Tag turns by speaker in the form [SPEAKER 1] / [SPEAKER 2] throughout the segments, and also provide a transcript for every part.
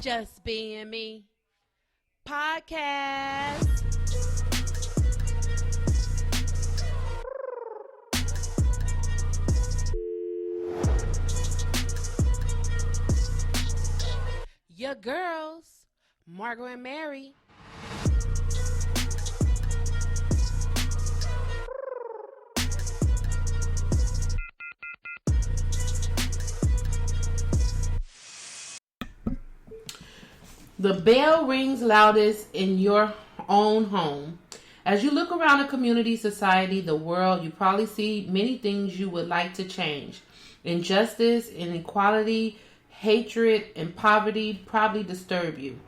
[SPEAKER 1] Just Being Me podcast. Your girls, Margot and Mary. The bell rings loudest in your own home. As you look around a community, society, the world, you probably see many things you would like to change. Injustice, inequality, hatred, and poverty probably disturb you.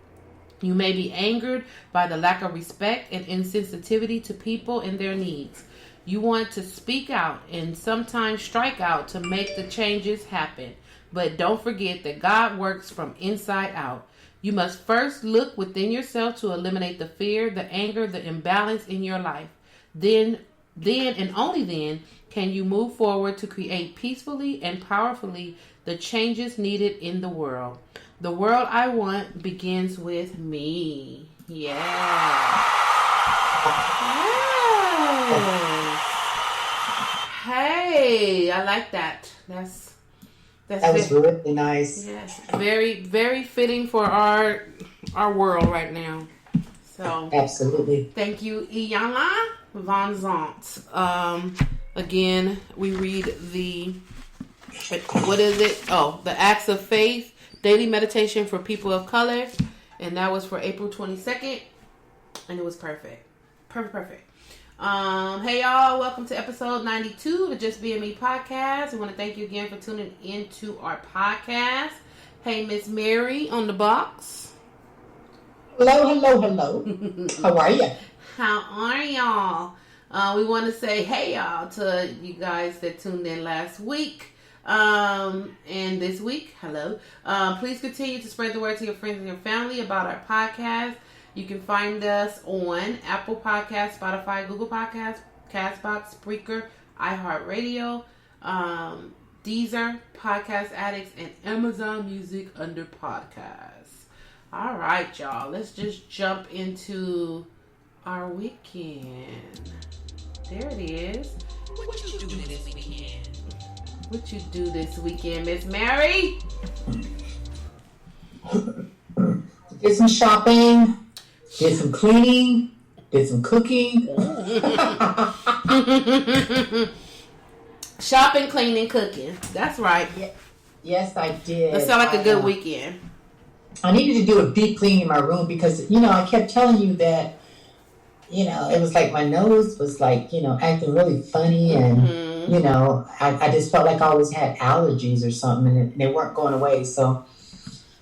[SPEAKER 1] You may be angered by the lack of respect and insensitivity to people and their needs. You want to speak out and sometimes strike out to make the changes happen. But don't forget that God works from inside out. You must first look within yourself to eliminate the fear, the anger, the imbalance in your life. Then and only then can you move forward to create peacefully and powerfully the changes needed in the world. The world I want begins with me. Yeah. Yes. Hey, I like that.
[SPEAKER 2] That was really nice.
[SPEAKER 1] Yes, very, very fitting for our world right now. So
[SPEAKER 2] absolutely,
[SPEAKER 1] thank you, Iyanla Van Zant. Again, we read what is it? Oh, the Acts of Faith Daily Meditation for People of Color, and that was for April 22nd, and it was perfect. Hey y'all, welcome to episode 92 of the Just Being Me podcast. I want to thank you again for tuning into our podcast. Hey, Miss Mary on the box.
[SPEAKER 2] Hello. How are you?
[SPEAKER 1] How are y'all? We want to say hey y'all to you guys that tuned in last week and this week. Hello. Please continue to spread the word to your friends and your family about our podcast. You can find us on Apple Podcasts, Spotify, Google Podcasts, Castbox, Spreaker, iHeartRadio, Deezer, Podcast Addicts, and Amazon Music under podcasts. All right, y'all. Let's just jump into our weekend. There it is. What you do this weekend? What you do this weekend, Miss Mary?
[SPEAKER 2] Did some shopping. Did some cleaning, did some cooking.
[SPEAKER 1] Shopping, cleaning, cooking. That's right.
[SPEAKER 2] Yeah. Yes, I did.
[SPEAKER 1] That sounds like a good weekend.
[SPEAKER 2] I needed to do a deep clean in my room because, I kept telling you that, it was like my nose was like, acting really funny and, I just felt like I always had allergies or something and they weren't going away. So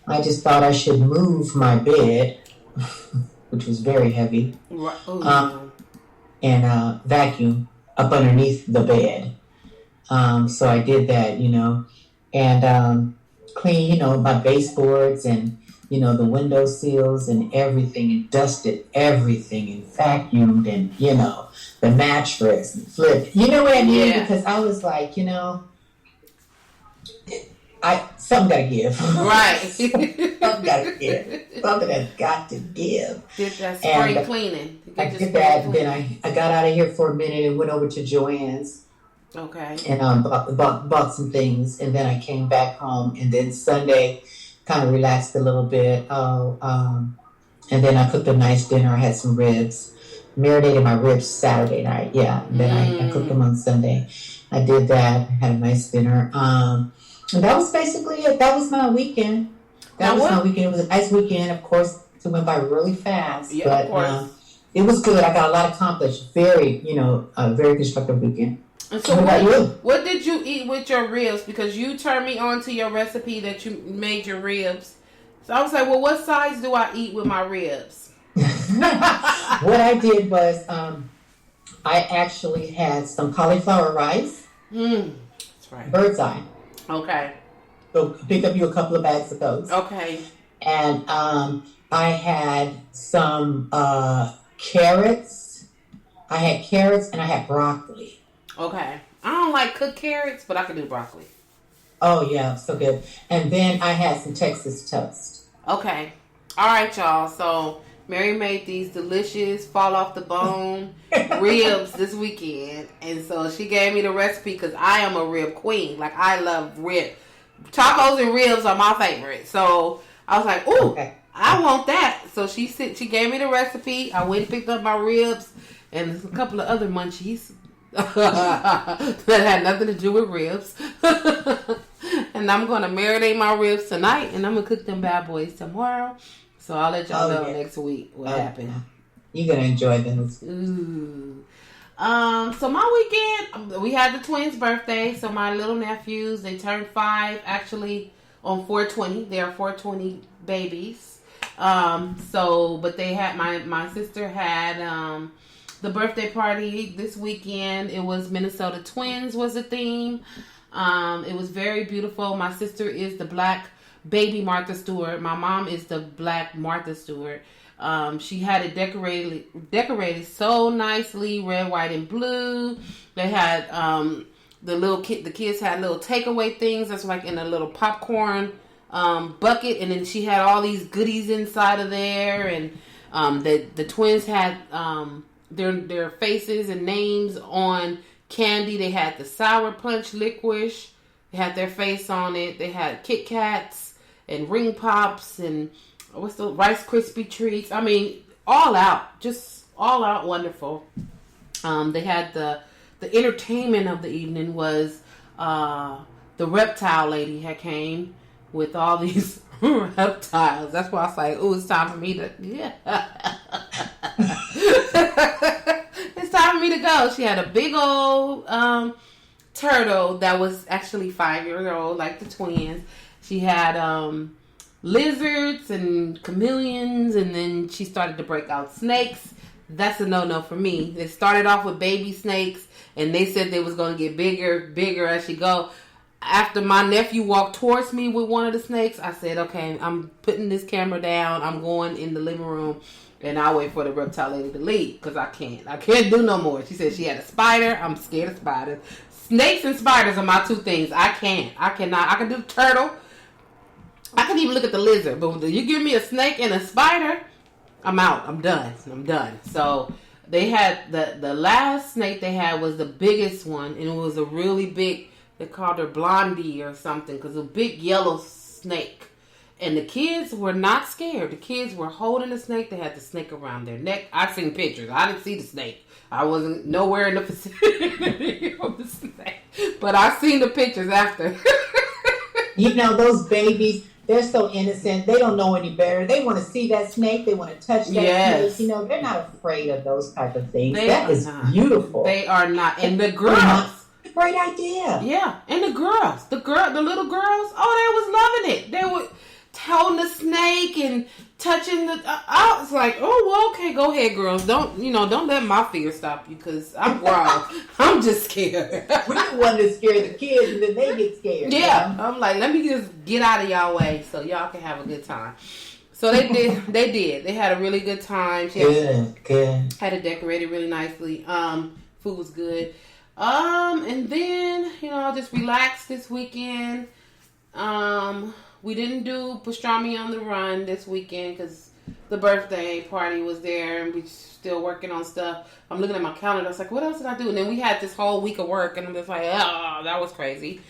[SPEAKER 2] I just thought I should move my bed. Which was very heavy, and vacuum up underneath the bed. So I did that, and clean, my baseboards and, the window sills and everything, and dusted everything and vacuumed and, the mattress and flipped. You know what I mean? Yeah. Because I was like, something gotta give.
[SPEAKER 1] Right.
[SPEAKER 2] Something gotta give. Something has got to give.
[SPEAKER 1] Did that spring cleaning.
[SPEAKER 2] I did that. Then I got out of here for a minute and went over to Joann's.
[SPEAKER 1] Okay.
[SPEAKER 2] And bought some things. And then I came back home. And then Sunday, kind of relaxed a little bit. And then I cooked a nice dinner. I had some ribs. Marinated my ribs Saturday night. Yeah. And then I cooked them on Sunday. I did that. Had a nice dinner. And that was basically it. That was my weekend. My weekend. It was a nice weekend. Of course, it went by really fast.
[SPEAKER 1] Yeah,
[SPEAKER 2] but
[SPEAKER 1] of course.
[SPEAKER 2] It was good. I got a lot accomplished. Very, a very constructive weekend.
[SPEAKER 1] And so what did you eat with your ribs? Because you turned me on to your recipe that you made your ribs. So I was like, well, what size do I eat with my ribs?
[SPEAKER 2] What I did was I actually had some cauliflower rice.
[SPEAKER 1] That's right.
[SPEAKER 2] Bird's eye.
[SPEAKER 1] Okay.
[SPEAKER 2] So pick up you a couple of bags of those.
[SPEAKER 1] Okay.
[SPEAKER 2] And I had some carrots. I had carrots and I had broccoli.
[SPEAKER 1] Okay. I don't like cooked carrots, but I can do broccoli.
[SPEAKER 2] Oh, yeah. So good. And then I had some Texas toast.
[SPEAKER 1] Okay. All right, y'all. So Mary made these delicious fall off the bone ribs this weekend, and so she gave me the recipe because I am a rib queen. Like, I love rib. Tacos and ribs are my favorite. So I was like, ooh,
[SPEAKER 2] Okay.
[SPEAKER 1] I want that. So she gave me the recipe. I went and picked up my ribs and a couple of other munchies that had nothing to do with ribs. And I'm going to marinate my ribs tonight, and I'm going to cook them bad boys tomorrow. So I'll let y'all know next week what happened.
[SPEAKER 2] You're going to enjoy those.
[SPEAKER 1] Ooh. So my weekend, we had the twins' birthday. So my little nephews, they turned 5 actually on 4/20. They are 4/20 babies. But they had my sister had the birthday party this weekend. It was Minnesota Twins was the theme. It was very beautiful. My sister is the black baby Martha Stewart. My mom is the black Martha Stewart. She had it decorated so nicely, red, white, and blue. They had the kids had little takeaway things that's like in a little popcorn bucket, and then she had all these goodies inside of there, and the twins had their faces and names on candy. They had the Sour Punch licorice. They had their face on it. They had Kit Kats and Ring Pops and what's the Rice Krispie treats. I mean, just all out wonderful. They had the entertainment of the evening was the reptile lady had came with all these reptiles. That's why I was like, "Ooh, it's time for me to it's time for me to go." She had a big old turtle that was actually 5-year-old, like the twins. She had lizards and chameleons, and then she started to break out snakes. That's a no-no for me. They started off with baby snakes, and they said they was going to get bigger as she go. After my nephew walked towards me with one of the snakes, I said, okay, I'm putting this camera down. I'm going in the living room, and I'll wait for the reptile lady to leave, because I can't do no more. She said she had a spider. I'm scared of spiders. Snakes and spiders are my two things. I cannot. I can do the turtle. I can even look at the lizard, but when you give me a snake and a spider, I'm out. I'm done. So they had the last snake they had was the biggest one, and it was a really big. They called her Blondie or something, because a big yellow snake. And the kids were not scared. The kids were holding the snake. They had the snake around their neck. I've seen pictures. I didn't see the snake. I wasn't nowhere in the vicinity of the snake, but I seen the pictures after.
[SPEAKER 2] You know, those babies, they're so innocent. They don't know any better. They want to see that snake. They want to touch that snake. You know, they're not afraid of those type of things. That is beautiful.
[SPEAKER 1] They are not. And the girls.
[SPEAKER 2] Great idea.
[SPEAKER 1] Yeah. And the girls. The little girls, oh, they was loving it. They were holding the snake and touching the... I was like, oh, well, okay, go ahead, girls. Don't let my fear stop you, because I'm grown. I'm just scared.
[SPEAKER 2] We don't want to scare the kids, and then they get scared.
[SPEAKER 1] Yeah. I'm like, let me just get out of y'all way so y'all can have a good time. So they did. They had a really good time.
[SPEAKER 2] Good.
[SPEAKER 1] Had it decorated really nicely. Food was good. And then, just relaxed this weekend. We didn't do Pastrami on the Run this weekend because the birthday party was there and we're still working on stuff. I'm looking at my calendar. I was like, what else did I do? And then we had this whole week of work, and I'm just like, oh, that was crazy.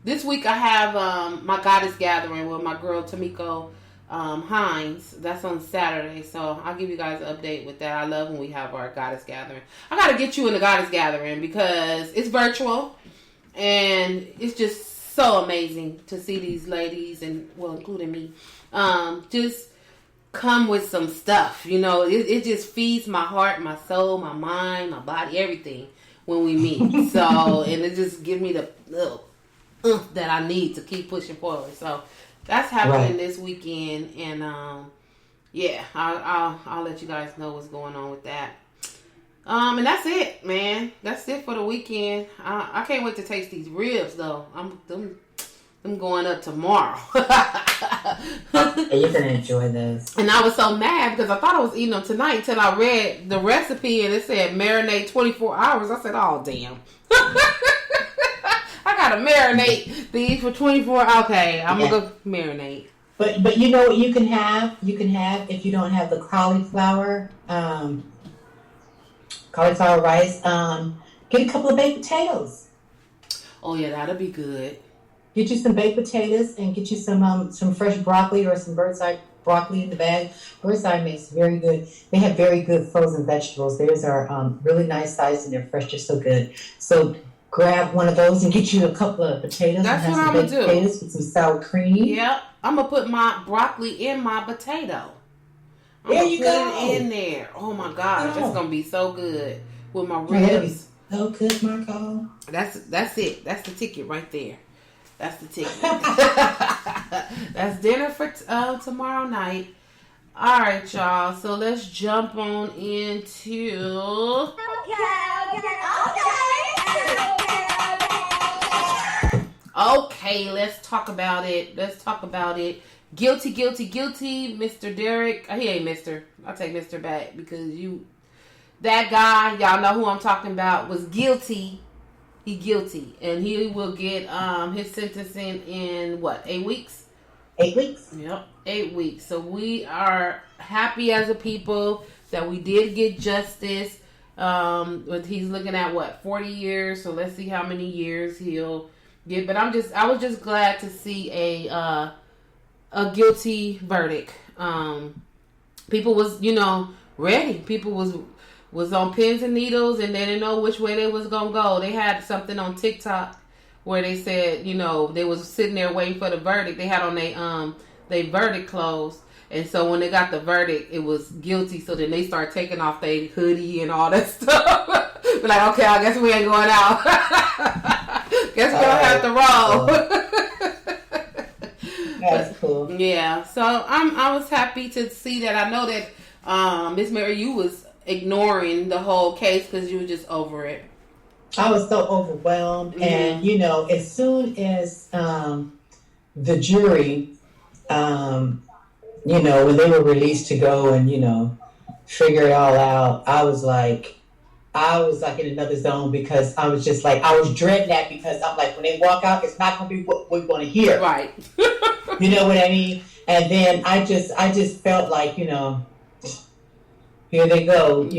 [SPEAKER 1] This week I have my Goddess Gathering with my girl Tamiko Hines. That's on Saturday, so I'll give you guys an update with that. I love when we have our Goddess Gathering. I gotta get you in the Goddess Gathering because it's virtual and it's just so amazing to see these ladies, and well, including me, just come with some stuff. It just feeds my heart, my soul, my mind, my body, everything when we meet. So, and it just gives me the little that I need to keep pushing forward. So that's happening this weekend, and I'll let you guys know what's going on with that. And that's it, man. That's it for the weekend. I can't wait to taste these ribs, though. I'm going up tomorrow.
[SPEAKER 2] You're gonna enjoy those.
[SPEAKER 1] And I was so mad because I thought I was eating them tonight until I read the recipe and it said marinate 24 hours. I said, oh damn. I gotta marinate these for 24 hours. Okay, I'm gonna go marinate.
[SPEAKER 2] But you know what you can have? You can have, if you don't have the cauliflower rice, get a couple of baked potatoes.
[SPEAKER 1] Oh yeah, that'll be good.
[SPEAKER 2] Get you some baked potatoes and get you some fresh broccoli or some bird's eye broccoli in the bag. Bird's eye makes very good. They have very good frozen vegetables. Theirs are really nice size and they're fresh, just so good. So grab one of those and get you a couple of potatoes.
[SPEAKER 1] That's
[SPEAKER 2] and
[SPEAKER 1] what
[SPEAKER 2] have
[SPEAKER 1] I'm
[SPEAKER 2] some
[SPEAKER 1] gonna do.
[SPEAKER 2] Potatoes with some sour cream.
[SPEAKER 1] Yep, I'm gonna put my broccoli in my potato.
[SPEAKER 2] There you go.
[SPEAKER 1] Put it in there. Oh my gosh, that's gonna be so good with my
[SPEAKER 2] That'll be
[SPEAKER 1] ribs.
[SPEAKER 2] so good, Marco.
[SPEAKER 1] That's it. That's the ticket right there. That's the ticket. That's dinner for tomorrow night. All right, y'all. So let's jump on into. Okay, let's talk about it. Guilty, Mr. Derek. He ain't Mr. I'll take Mr. back because that guy, y'all know who I'm talking about, was guilty. He guilty. And he will get his sentencing in what, 8 weeks?
[SPEAKER 2] 8 weeks?
[SPEAKER 1] Yep, 8 weeks. So we are happy as a people that we did get justice. He's looking at what, 40 years. So let's see how many years he'll get. But I was just glad to see a guilty verdict. People was, ready. People was on pins and needles and they didn't know which way they was gonna go. They had something on TikTok where they said, they was sitting there waiting for the verdict. They had on they verdict clothes. And so when they got the verdict, it was guilty. So then they start taking off their hoodie and all that stuff. But like, okay, I guess we ain't going out. Guess we don't have to roll.
[SPEAKER 2] That's cool.
[SPEAKER 1] Yeah. So I was happy to see that. I know that Miss Mary, you was ignoring the whole case because you were just over it.
[SPEAKER 2] I was so overwhelmed. Mm-hmm. And, as soon as the jury, when they were released to go and, figure it all out, I was like in another zone because I was just like, I was dreading that because I'm like, when they walk out, it's not going to be what we want to hear.
[SPEAKER 1] Right.
[SPEAKER 2] You know what I mean? And then I just felt like, here they go,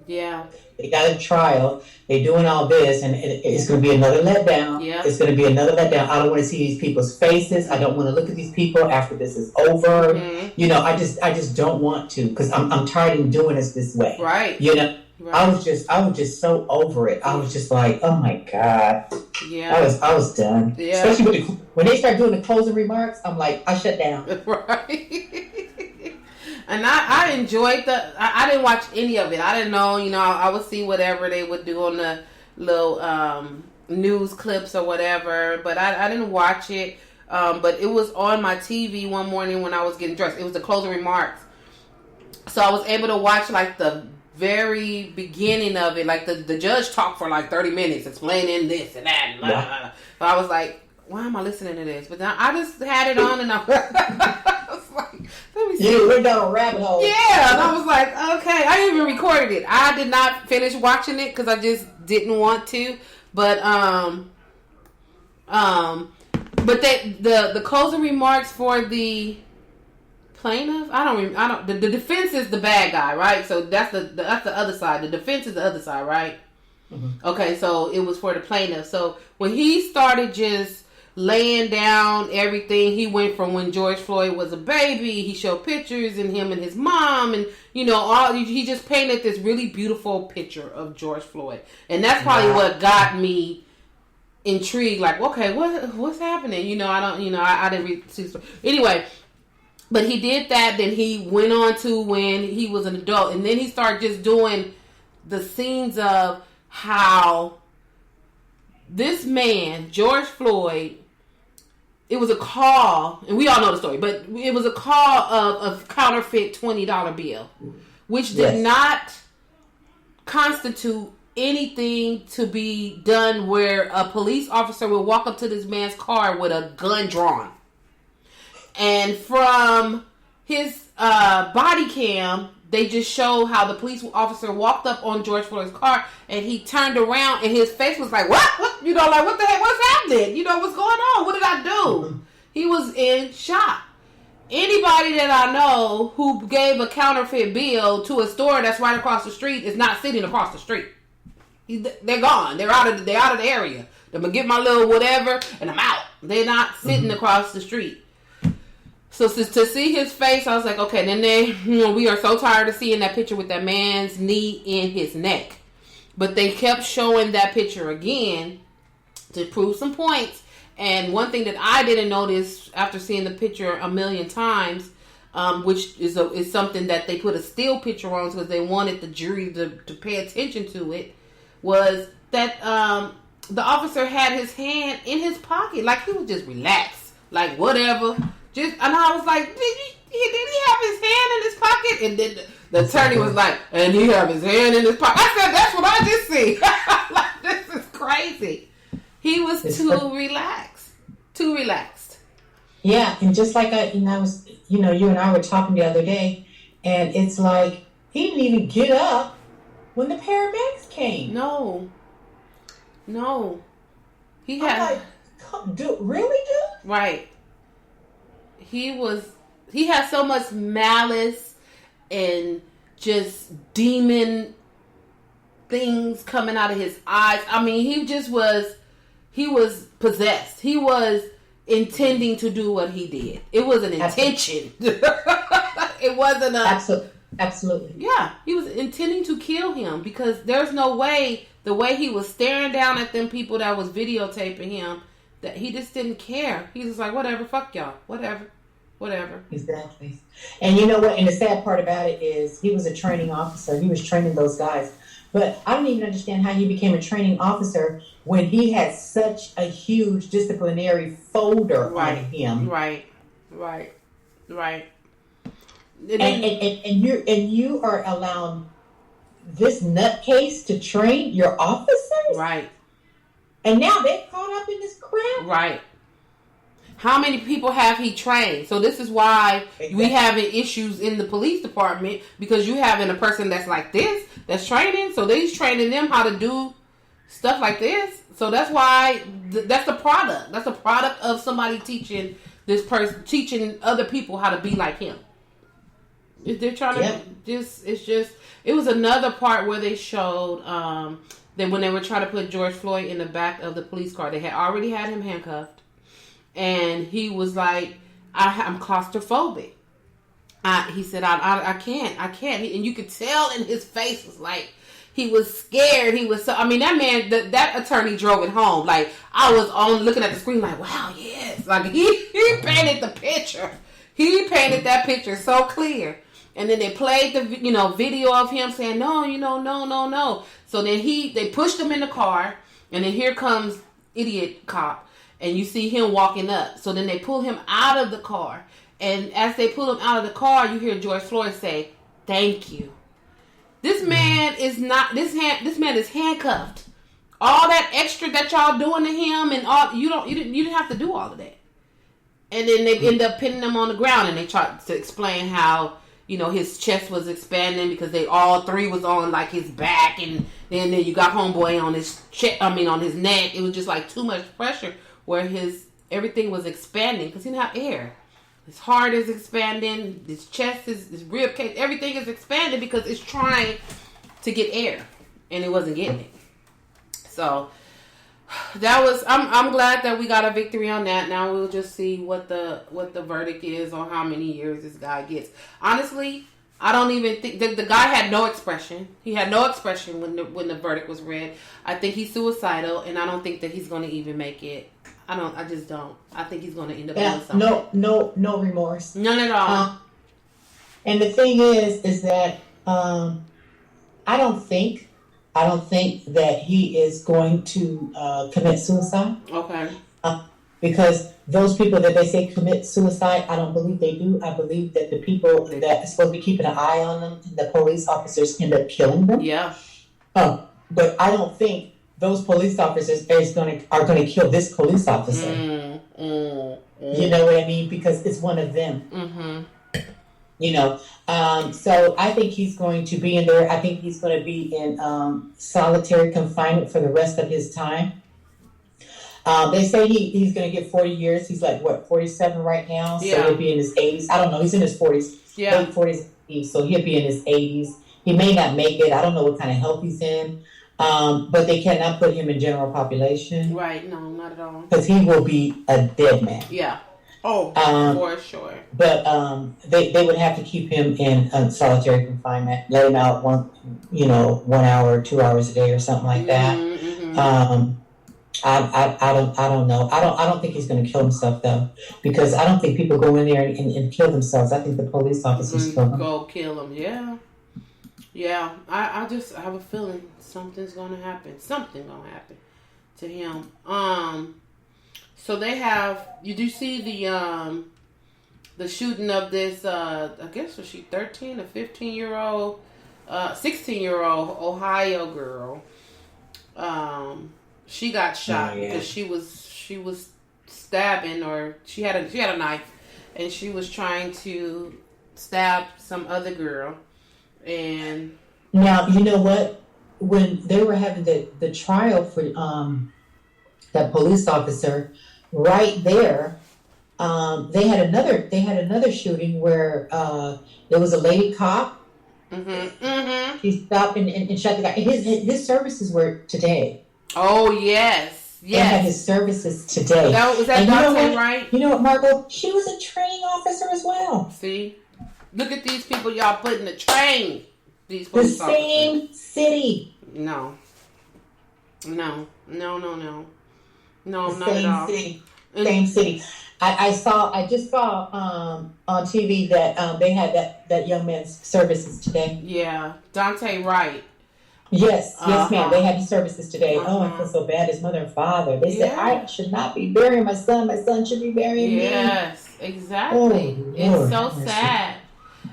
[SPEAKER 1] Yeah.
[SPEAKER 2] They got a trial. They're doing all this, and it's going to be another letdown.
[SPEAKER 1] Yeah.
[SPEAKER 2] It's going to be another letdown. I don't want to see these people's faces. I don't want to look at these people after this is over. Mm-hmm. I just don't want to because I'm tired of doing this way.
[SPEAKER 1] Right.
[SPEAKER 2] Right. I was just so over it. I was just like, oh my God.
[SPEAKER 1] Yeah.
[SPEAKER 2] I was done. Yeah. Especially when they start doing the closing remarks, I'm like, I shut down.
[SPEAKER 1] Right. And I enjoyed I didn't watch any of it. I didn't know, I would see whatever they would do on the little news clips or whatever. But I didn't watch it. But it was on my TV one morning when I was getting dressed. It was the closing remarks. So I was able to watch like the very beginning of it. Like the judge talked for like 30 minutes explaining this and that. And blah, blah, blah. But I was like, why am I listening to this? But then I just had it on and I was like, let me see.
[SPEAKER 2] You went down a rabbit hole.
[SPEAKER 1] Yeah, and I was like, okay. I even recorded it. I did not finish watching it because I just didn't want to. But the closing remarks for the plaintiff, the defense is the bad guy, right? So that's the other side. The defense is the other side, right? Mm-hmm. Okay, so it was for the plaintiff. So when he started just laying down everything, he went from when George Floyd was a baby, he showed pictures and him and his mom and he just painted this really beautiful picture of George Floyd. And that's probably what got me intrigued, like, okay, what's happening? I didn't read the story. Anyway, but he did that, then he went on to when he was an adult, and then he started just doing the scenes of how this man, George Floyd, it was a call, and we all know the story, but it was a call of a counterfeit $20 bill, which did not constitute anything to be done where a police officer will walk up to this man's car with a gun drawn. And from his body cam, they just show how the police officer walked up on George Floyd's car and he turned around and his face was like, what? What? What the heck? What's happening? What's going on? What did I do? He was in shock. Anybody that I know who gave a counterfeit bill to a store that's right across the street is not sitting across the street. They're gone. They're out of the area. I'm gonna get my little whatever and I'm out. They're not sitting across the street. So to see his face, I was like, okay. Then we are so tired of seeing that picture with that man's knee in his neck. But they kept showing that picture again to prove some points. And one thing that I didn't notice after seeing the picture a million times, which is something that they put a still picture on because they wanted the jury to pay attention to it, was that the officer had his hand in his pocket, like he was just relaxed, like whatever. And I was like, did he have his hand in his pocket? And then the attorney was like, and he have his hand in his pocket. I said, that's what I just see. Like, this is crazy. He was too relaxed. Too relaxed.
[SPEAKER 2] Yeah, and just like you and I were talking the other day, and it's like he didn't even get up when the paramedics came.
[SPEAKER 1] No. He
[SPEAKER 2] had. I'm like, really, dude?
[SPEAKER 1] Right. He had so much malice and just demon things coming out of his eyes. I mean, he was possessed. He was intending to do what he did. It was an intention. It wasn't a...
[SPEAKER 2] Absolutely.
[SPEAKER 1] Yeah, he was intending to kill him because there's no way, the way he was staring down at them people that was videotaping him, that he just didn't care. He was like, whatever, fuck y'all. Whatever.
[SPEAKER 2] Exactly. And you know what? And the sad part about it is he was a training officer. He was training those guys. But I don't even understand how he became a training officer when he had such a huge disciplinary folder on him.
[SPEAKER 1] Right.
[SPEAKER 2] And you are allowing this nutcase to train your officers?
[SPEAKER 1] Right.
[SPEAKER 2] And now they're caught up in this crap?
[SPEAKER 1] Right. How many people have he trained? So this is why we having issues in the police department, because you having a person that's like this, that's training. So he's training them how to do stuff like this. So that's why that's the product. That's a product of somebody teaching this person, teaching other people how to be like him. They're trying to it was another part where they showed that when they were trying to put George Floyd in the back of the police car, they had already had him handcuffed. And he was like, I'm claustrophobic. He said, I can't. And you could tell in his face was like, he was scared. He was that man, that attorney drove it home. Like, I was looking at the screen like, wow, yes. Like, he painted the picture. He painted that picture so clear. And then they played the video of him saying, no. So then they pushed him in the car. And then here comes idiot cop. And you see him walking up. So then they pull him out of the car. And as they pull him out of the car, you hear George Floyd say, thank you. This man is not, this man is handcuffed. All that extra that y'all doing to him and all, you didn't have to do all of that. And then they end up pinning him on the ground and they try to explain how, his chest was expanding because they all three was on like his back, and then you got homeboy on his on his neck. It was just like too much pressure where everything was expanding because he didn't have air. His heart is expanding, his chest his rib cage, everything is expanding because it's trying to get air and it wasn't getting it. So that was I'm glad that we got a victory on that. Now we'll just see what the verdict is on how many years this guy gets. Honestly, I don't even think the guy had no expression. He had no expression when the verdict was read. I think he's suicidal, and I don't think that he's going to even make it. I just don't. I think he's going to end up doing something.
[SPEAKER 2] No remorse.
[SPEAKER 1] None at all.
[SPEAKER 2] And the thing is that I don't think that he is going to commit suicide. Okay. Because those people that they say commit suicide, I don't believe they do. I believe that the people that are supposed to be keeping an eye on them, the police officers, end up killing them. Yeah. But I don't think those police officers are going to kill this police officer. You know what I mean? Because it's one of them. Mm-hmm. So I think he's going to be in there. I think he's going to be in solitary confinement for the rest of his time. They say he's going to get 40 years. He's like, what, 47 right now? So he'll be in his 80s. I don't know. He's in his 40s, late 40s, so he'll be in his 80s. He may not make it. I don't know what kind of health he's in. But they cannot put him in general population.
[SPEAKER 1] Right. No, not at all.
[SPEAKER 2] Because he will be a dead man.
[SPEAKER 1] Yeah. Oh, for sure.
[SPEAKER 2] But they would have to keep him in solitary confinement, let him out 1 hour, 2 hours a day or something like that. Mm-hmm. I don't know. I don't think he's going to kill himself though, because I don't think people go in there and kill themselves. I think the police officers kill them.
[SPEAKER 1] Go kill him. Yeah. Yeah. I just have a feeling something's going to happen. Something going to happen to him. So they have. You do see the shooting of this. I guess was she 13 or 15-year-old, 16-year-old Ohio girl. She got shot because she was stabbing, or she had a knife, and she was trying to stab some other girl. And
[SPEAKER 2] now you know what? When they were having the trial for that police officer, right there, they had another shooting where there was a lady cop. Mm-hmm. Mm-hmm. She stopped and shot the guy. His services were today.
[SPEAKER 1] Oh yes.
[SPEAKER 2] They had his services today.
[SPEAKER 1] Was that Dante, right?
[SPEAKER 2] You know what, Margot? She was a training officer as well.
[SPEAKER 1] See, look at these people y'all putting to train. These
[SPEAKER 2] the same officers. City.
[SPEAKER 1] No, not at all.
[SPEAKER 2] City. Same city. I just saw on TV that they had that young man's services today.
[SPEAKER 1] Yeah, Dante Wright.
[SPEAKER 2] Yes, ma'am. They had his services today. Oh, I feel so bad. His mother and father. They said, I should not be burying my son. My son should be burying me.
[SPEAKER 1] Yes, exactly. Oh, it's so sad.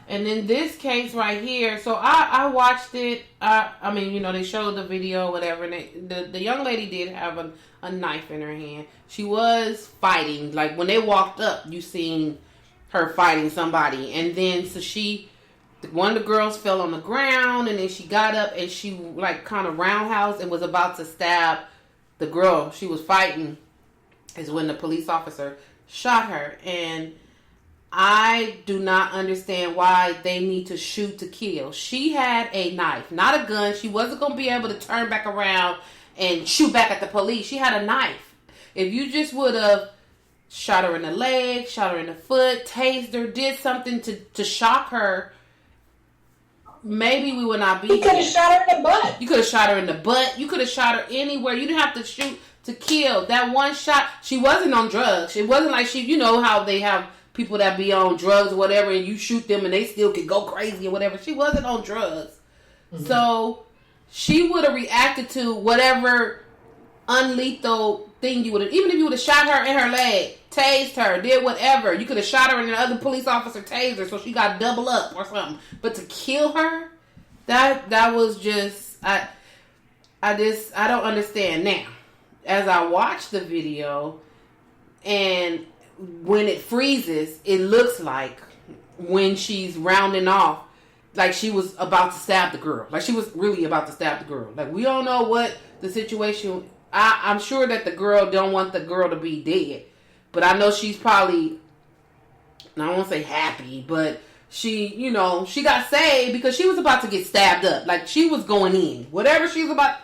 [SPEAKER 1] And in this case right here, so I watched it. I mean, they showed the video, whatever. And the young lady did have a knife in her hand. She was fighting. Like when they walked up, you seen her fighting somebody. And then one of the girls fell on the ground, and then she got up and she like kind of roundhouse and was about to stab the girl she was fighting. Is when the police officer shot her. And I do not understand why they need to shoot to kill. She had a knife, not a gun. She wasn't going to be able to turn back around and shoot back at the police. She had a knife. If you just would have shot her in the leg, shot her in the foot, tased her, did something to shock her, maybe we would not be here.
[SPEAKER 2] You could have shot her in the butt.
[SPEAKER 1] You could have shot her in the butt. You could have shot her anywhere. You didn't have to shoot to kill. That one shot, she wasn't on drugs. It wasn't like how they have people that be on drugs or whatever, and you shoot them and they still can go crazy or whatever. She wasn't on drugs. Mm-hmm. So she would have reacted to whatever unlethal thing you would have, even if you would have shot her in her leg, tased her, did whatever. You could have shot her and the other police officer tased her so she got double up or something. But to kill her, that was just, I don't understand. Now, as I watch the video, and when it freezes, it looks like when she's rounding off, like she was about to stab the girl. Like she was really about to stab the girl. Like we don't know what the situation. I'm sure that the girl don't want the girl to be dead, but I know she's probably, I won't say happy, but she got saved because she was about to get stabbed up. Like she was going in. Whatever she was about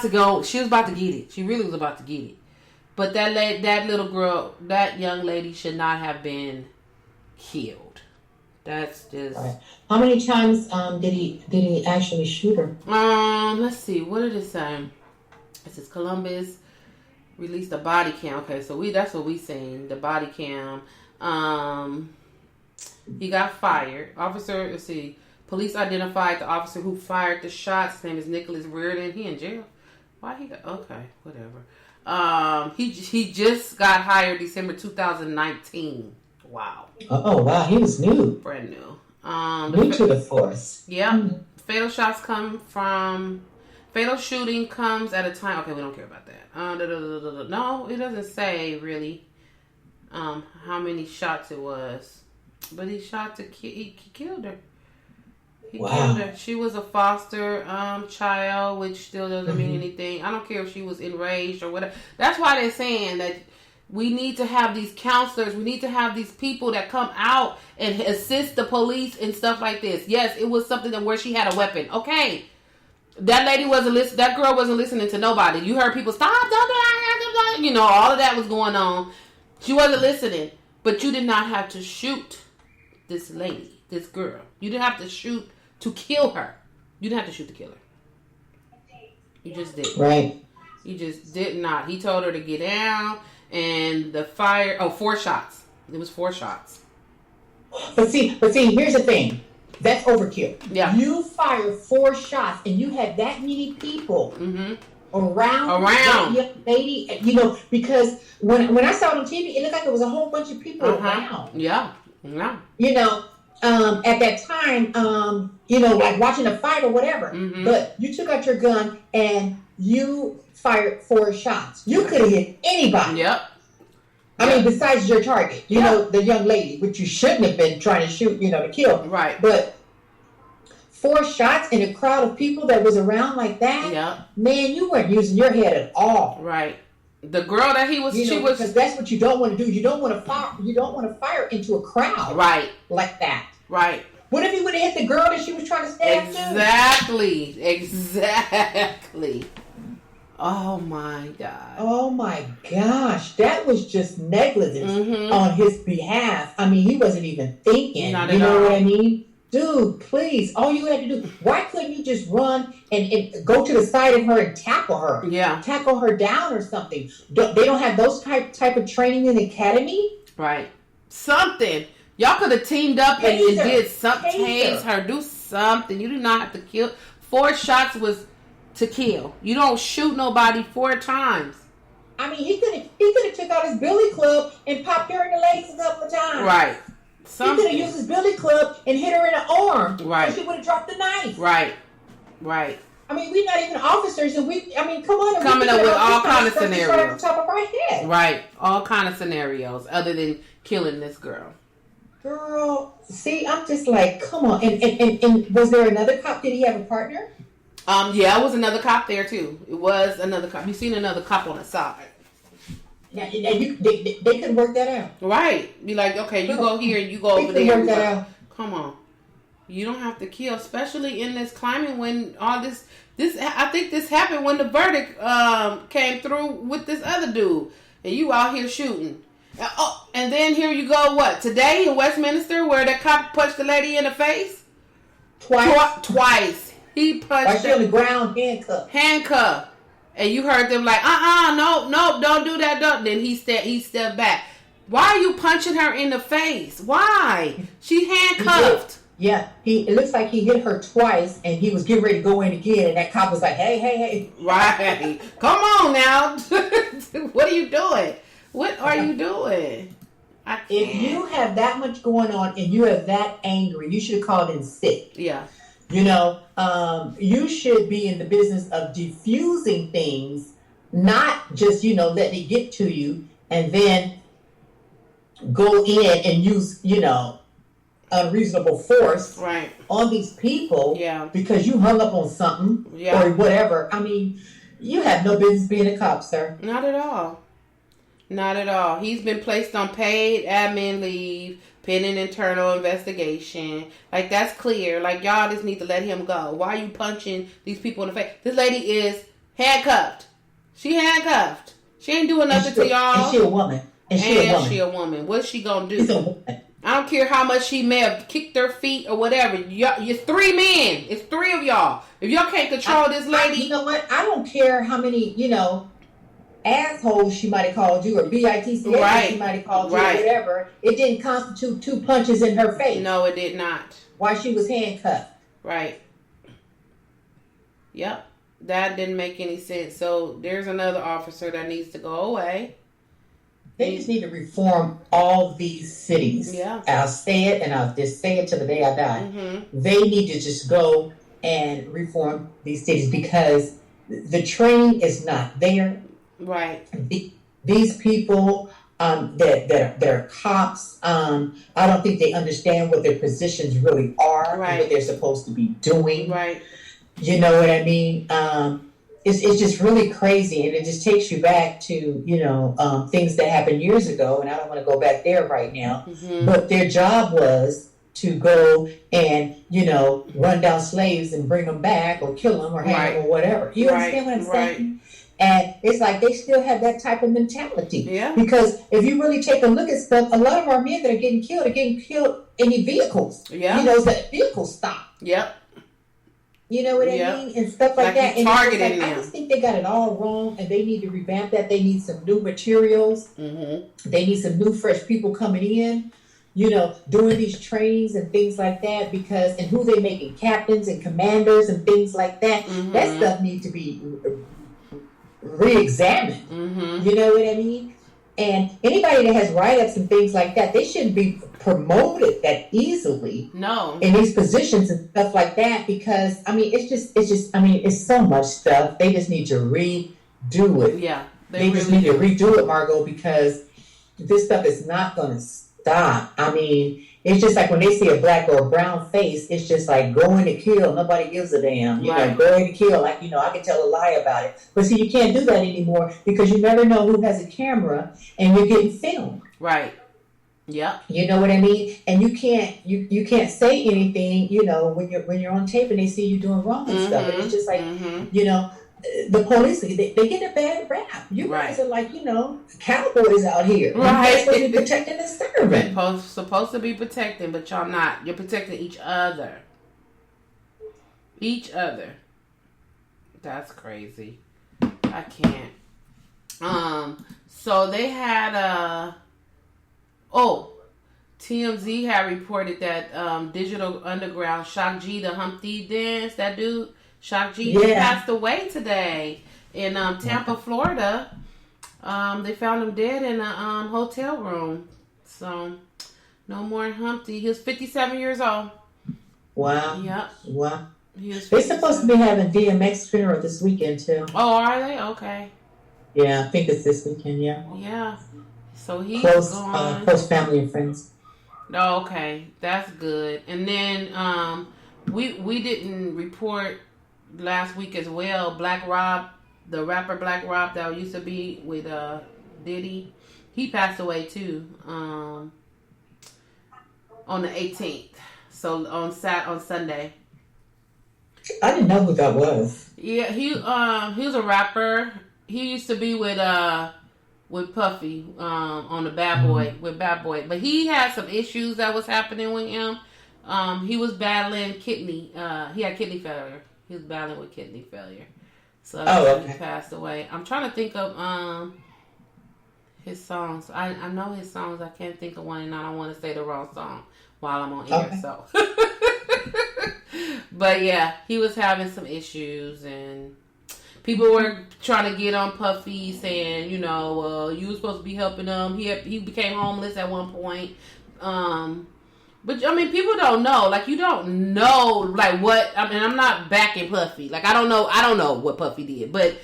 [SPEAKER 1] to go. She was about to get it. She really was about to get it. But that little girl, that young lady should not have been killed. That's just.
[SPEAKER 2] Right. How many times did he actually shoot her?
[SPEAKER 1] Let's see. What did it say? It says Columbus released a body cam. Okay, so that's what we seen. The body cam. He got fired. Officer. Let's see. Police identified the officer who fired the shots. His name is Nicholas Reardon. He in jail. Why he got? Okay, whatever. He just got hired December 2019. Wow.
[SPEAKER 2] Oh wow, he was new.
[SPEAKER 1] Brand new.
[SPEAKER 2] New to the force.
[SPEAKER 1] Yeah. Mm-hmm. Fatal shooting comes at a time. Okay, we don't care about that. No, it doesn't say really how many shots it was, but he shot he killed her. He killed her. She was a foster child, which still doesn't mean anything. I don't care if she was enraged or whatever. That's why they're saying that we need to have these counselors. We need to have these people that come out and assist the police and stuff like this. Yes, it was something where she had a weapon. Okay. That lady wasn't listening. That girl wasn't listening to nobody. You heard people stop, don't, you know, all of that was going on. She wasn't listening. But you did not have to shoot this lady, this girl. You didn't have to shoot to kill her. You didn't have to shoot to kill her. You just did.
[SPEAKER 2] Right.
[SPEAKER 1] You just did not. He told her to get down, and the fire. Oh, 4 shots. It was 4 shots.
[SPEAKER 2] But see, here's the thing. That's overkill.
[SPEAKER 1] Yeah.
[SPEAKER 2] You fired 4 shots, and you had that many people around that young lady. You know, because when I saw it on TV, it looked like it was a whole bunch of people around.
[SPEAKER 1] Yeah.
[SPEAKER 2] You know, at that time, you know, like watching a fight or whatever. But you took out your gun and you fired 4 shots. You could have hit anybody.
[SPEAKER 1] Yep.
[SPEAKER 2] I mean, besides your target, you know, the young lady, which you shouldn't have been trying to shoot, you know, to kill.
[SPEAKER 1] Right.
[SPEAKER 2] But 4 shots in a crowd of people that was around like that, man, you weren't using your head at all.
[SPEAKER 1] Right. The girl that he was,
[SPEAKER 2] you know,
[SPEAKER 1] she was,
[SPEAKER 2] because that's what you don't want to do. You don't want to fire. You don't want to fire into a crowd,
[SPEAKER 1] right,
[SPEAKER 2] like that.
[SPEAKER 1] Right.
[SPEAKER 2] What if he would have hit the girl that she was trying to stab?
[SPEAKER 1] Exactly. Oh my God.
[SPEAKER 2] Oh my gosh, that was just negligence on his behalf. I mean, he wasn't even thinking.
[SPEAKER 1] Not
[SPEAKER 2] you
[SPEAKER 1] at
[SPEAKER 2] know
[SPEAKER 1] all.
[SPEAKER 2] what I mean? Dude, please, all you had to do, why couldn't you just run and go to the side of her and tackle her?
[SPEAKER 1] Yeah.
[SPEAKER 2] Tackle her down or something. They don't have those type of training in the academy?
[SPEAKER 1] Right. Something. Y'all could have teamed up and did something. Tase her. Do something. You do not have to kill. 4 shots was to kill. You don't shoot nobody 4 times.
[SPEAKER 2] I mean, he could have took out his billy club and popped her in the legs a couple of times.
[SPEAKER 1] Right.
[SPEAKER 2] He could have used his billy club and hit her in the arm.
[SPEAKER 1] Right.
[SPEAKER 2] So she would have dropped the knife.
[SPEAKER 1] Right.
[SPEAKER 2] I mean, we're not even officers, and come on.
[SPEAKER 1] Coming up with all kind of scenarios.
[SPEAKER 2] Right on top of our head.
[SPEAKER 1] Right. All kind of scenarios other than killing this girl.
[SPEAKER 2] Girl, see, I'm just like, come on. And was there another cop? Did he have a partner?
[SPEAKER 1] Yeah, it was another cop there too. It was another cop. You seen another cop on the side.
[SPEAKER 2] Yeah, they could work that out.
[SPEAKER 1] Right. Be like, okay, you go here and you go over there.
[SPEAKER 2] Work that out.
[SPEAKER 1] Come on. You don't have to kill, especially in this climate when all this I think this happened when the verdict came through with this other dude. And you out here shooting. Oh, and then here you go, what, today in Westminster where the cop punched the lady in the face? Twice. He punched her.
[SPEAKER 2] She on the ground, handcuffed.
[SPEAKER 1] And you heard them like, no, don't do that, don't. Then he stepped back. Why are you punching her in the face? Why? She's handcuffed.
[SPEAKER 2] Yeah, it looks like he hit her twice, and he was getting ready to go in again, and that cop was like, hey.
[SPEAKER 1] Right. Come on now. What are you doing? What are you doing?
[SPEAKER 2] If you have that much going on and you are that angry, you should have called in sick.
[SPEAKER 1] Yeah.
[SPEAKER 2] You know, you should be in the business of diffusing things, not just, letting it get to you and then go in and use, unreasonable force on these people because you hung up on something or whatever. I mean, you have no business being a cop, sir.
[SPEAKER 1] Not at all. Not at all. He's been placed on paid admin leave, pending internal investigation. Like, that's clear. Like, y'all just need to let him go. Why are you punching these people in the face? This lady is handcuffed. She handcuffed. She ain't doing nothing to y'all.
[SPEAKER 2] And she a woman. And
[SPEAKER 1] she a woman. What's she gonna do?
[SPEAKER 2] She's a woman.
[SPEAKER 1] I don't care how much she may have kicked her feet or whatever. You're 3 men. It's 3 of y'all. If y'all can't control this lady.
[SPEAKER 2] You know what? I don't care how many, assholes she might have called you or bitch she might have called you or whatever. It didn't constitute 2 punches in her face.
[SPEAKER 1] No, it did not.
[SPEAKER 2] While she was handcuffed.
[SPEAKER 1] Right. Yep. That didn't make any sense. So there's another officer that needs to go away.
[SPEAKER 2] They just need to reform all these cities.
[SPEAKER 1] Yeah.
[SPEAKER 2] I'll say it, and I'll just say it till the day I die.
[SPEAKER 1] Mm-hmm.
[SPEAKER 2] They need to just go and reform these cities because the training is not there.
[SPEAKER 1] Right.
[SPEAKER 2] These people that are cops. I don't think they understand what their positions really are and what they're supposed to be doing.
[SPEAKER 1] Right.
[SPEAKER 2] You know what I mean? It's just really crazy, and it just takes you back to things that happened years ago. And I don't want to go back there right now.
[SPEAKER 1] Mm-hmm.
[SPEAKER 2] But their job was to go and run down slaves and bring them back or kill them or hang them or whatever. You understand what I'm saying? And it's like they still have that type of mentality.
[SPEAKER 1] Yeah.
[SPEAKER 2] Because if you really take a look at stuff, a lot of our men that are getting killed in the vehicles.
[SPEAKER 1] Yeah.
[SPEAKER 2] That vehicles stop.
[SPEAKER 1] Yep.
[SPEAKER 2] You know what I mean? And stuff like that. And
[SPEAKER 1] targeting them.
[SPEAKER 2] I just think they got it all wrong, and they need to revamp that. They need some new materials.
[SPEAKER 1] Mm-hmm.
[SPEAKER 2] They need some new, fresh people coming in, doing these trainings and things like that, and who they making captains and commanders and things like that.
[SPEAKER 1] Mm-hmm.
[SPEAKER 2] That stuff needs to be re-examined.
[SPEAKER 1] Mm-hmm.
[SPEAKER 2] You know what I mean? And anybody that has write-ups and things like that, they shouldn't be promoted that easily.
[SPEAKER 1] No.
[SPEAKER 2] In these positions and stuff like that, because it's so much stuff. They just need to redo it.
[SPEAKER 1] Yeah.
[SPEAKER 2] They just need to redo it, Margot, because this stuff is not going to stop. I mean, it's just like when they see a black or a brown face, it's just like going to kill. Nobody gives a damn. Going to kill. Like, I can tell a lie about it. But see, you can't do that anymore because you never know who has a camera and you're getting filmed.
[SPEAKER 1] Right. Yep.
[SPEAKER 2] You know what I mean? And you can't say anything, when you're on tape and they see you doing wrong and stuff. And it's just like, the police, they get a bad rap. You guys are like, cowboys out here.
[SPEAKER 1] Right.
[SPEAKER 2] You're supposed to be protecting the servant.
[SPEAKER 1] Supposed to be protecting, but y'all not. You're protecting each other. Each other. That's crazy. I can't. So they had TMZ had reported that Digital Underground Shock G, the Humpty dance, that dude Shock G passed away today in Tampa, Florida. They found him dead in a hotel room. So no more Humpty. He was 57 years old.
[SPEAKER 2] Wow.
[SPEAKER 1] Yep.
[SPEAKER 2] Wow. They're supposed to be having DMX funeral this weekend too.
[SPEAKER 1] Oh, are they? Okay.
[SPEAKER 2] Yeah, I think it's this weekend. Yeah.
[SPEAKER 1] Yeah. So he's
[SPEAKER 2] close family and friends.
[SPEAKER 1] Oh, okay, that's good. And then we didn't report last week as well. Black Rob, the rapper Black Rob that used to be with Diddy, he passed away too on the 18th. So on Sunday.
[SPEAKER 2] I didn't know who that was.
[SPEAKER 1] Yeah, he was a rapper. He used to be with Puffy on the Bad Boy, but he had some issues that was happening with him. He was battling kidney. He had kidney failure. He was battling with kidney failure, so he passed away. I'm trying to think of his songs. I know his songs. I can't think of one, and I don't want to say the wrong song while I'm on air. So, but yeah, he was having some issues and. People were trying to get on Puffy, saying, you were supposed to be helping him. He became homeless at one point. But I mean, people don't know. Like, you don't know, like, what. I mean, I'm not backing Puffy. Like, I don't know what Puffy did. But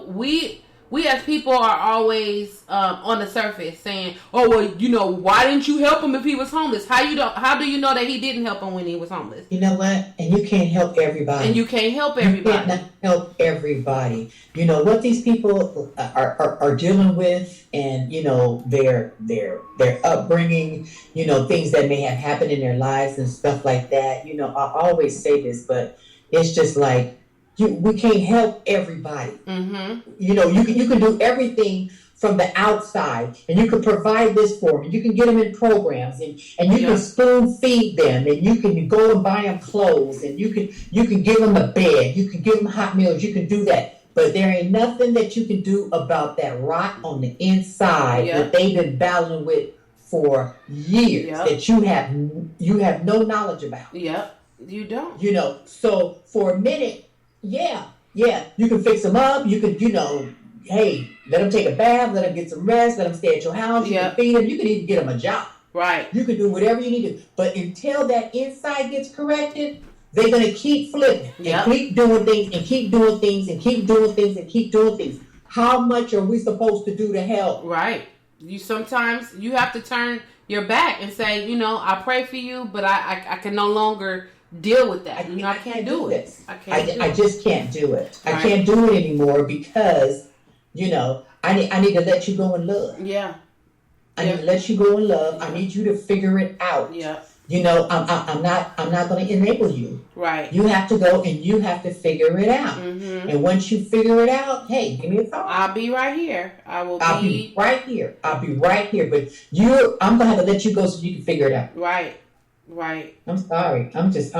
[SPEAKER 1] we as people are always on the surface saying, oh, well, why didn't you help him if he was homeless? How do you know that he didn't help him when he was homeless?
[SPEAKER 2] You know what? And you can't help everybody.
[SPEAKER 1] You cannot
[SPEAKER 2] help everybody. What these people are dealing with, and their upbringing, things that may have happened in their lives and stuff like that. I always say this, but it's just like. We can't help everybody.
[SPEAKER 1] Mm-hmm.
[SPEAKER 2] You can do everything from the outside, and you can provide this for them. You can get them in programs, and you can spoon feed them, and you can go and buy them clothes, and you can give them a bed, you can give them hot meals, you can do that. But there ain't nothing that you can do about that rot on the inside that they've been battling with for years that you have no knowledge about.
[SPEAKER 1] Yep, you don't.
[SPEAKER 2] So for a minute. Yeah, you can fix them up. You can, hey, let them take a bath, let them get some rest, let them stay at your house. You can feed them. You can even get them a job.
[SPEAKER 1] Right.
[SPEAKER 2] You can do whatever you need to. But until that inside gets corrected, they're going to keep flipping and keep doing things and keep doing things and keep doing things and keep doing things. How much are we supposed to do to help?
[SPEAKER 1] Right. sometimes you have to turn your back and say, I pray for you, but I can no longer deal with that. I can't do it.
[SPEAKER 2] I just can't do it.
[SPEAKER 1] Right.
[SPEAKER 2] I can't do it anymore because, I need to let you go in love.
[SPEAKER 1] Yeah.
[SPEAKER 2] I need to let you go in love. I need you to figure it out.
[SPEAKER 1] Yeah.
[SPEAKER 2] I'm not going to enable you.
[SPEAKER 1] Right.
[SPEAKER 2] You have to go and you have to figure it out.
[SPEAKER 1] Mm-hmm.
[SPEAKER 2] And once you figure it out, hey, give me a call.
[SPEAKER 1] I'll be right here. I'll
[SPEAKER 2] be right here. I'll be right here. But I'm going to have to let you go so you can figure it out.
[SPEAKER 1] Right. Right.
[SPEAKER 2] I'm sorry. I'm just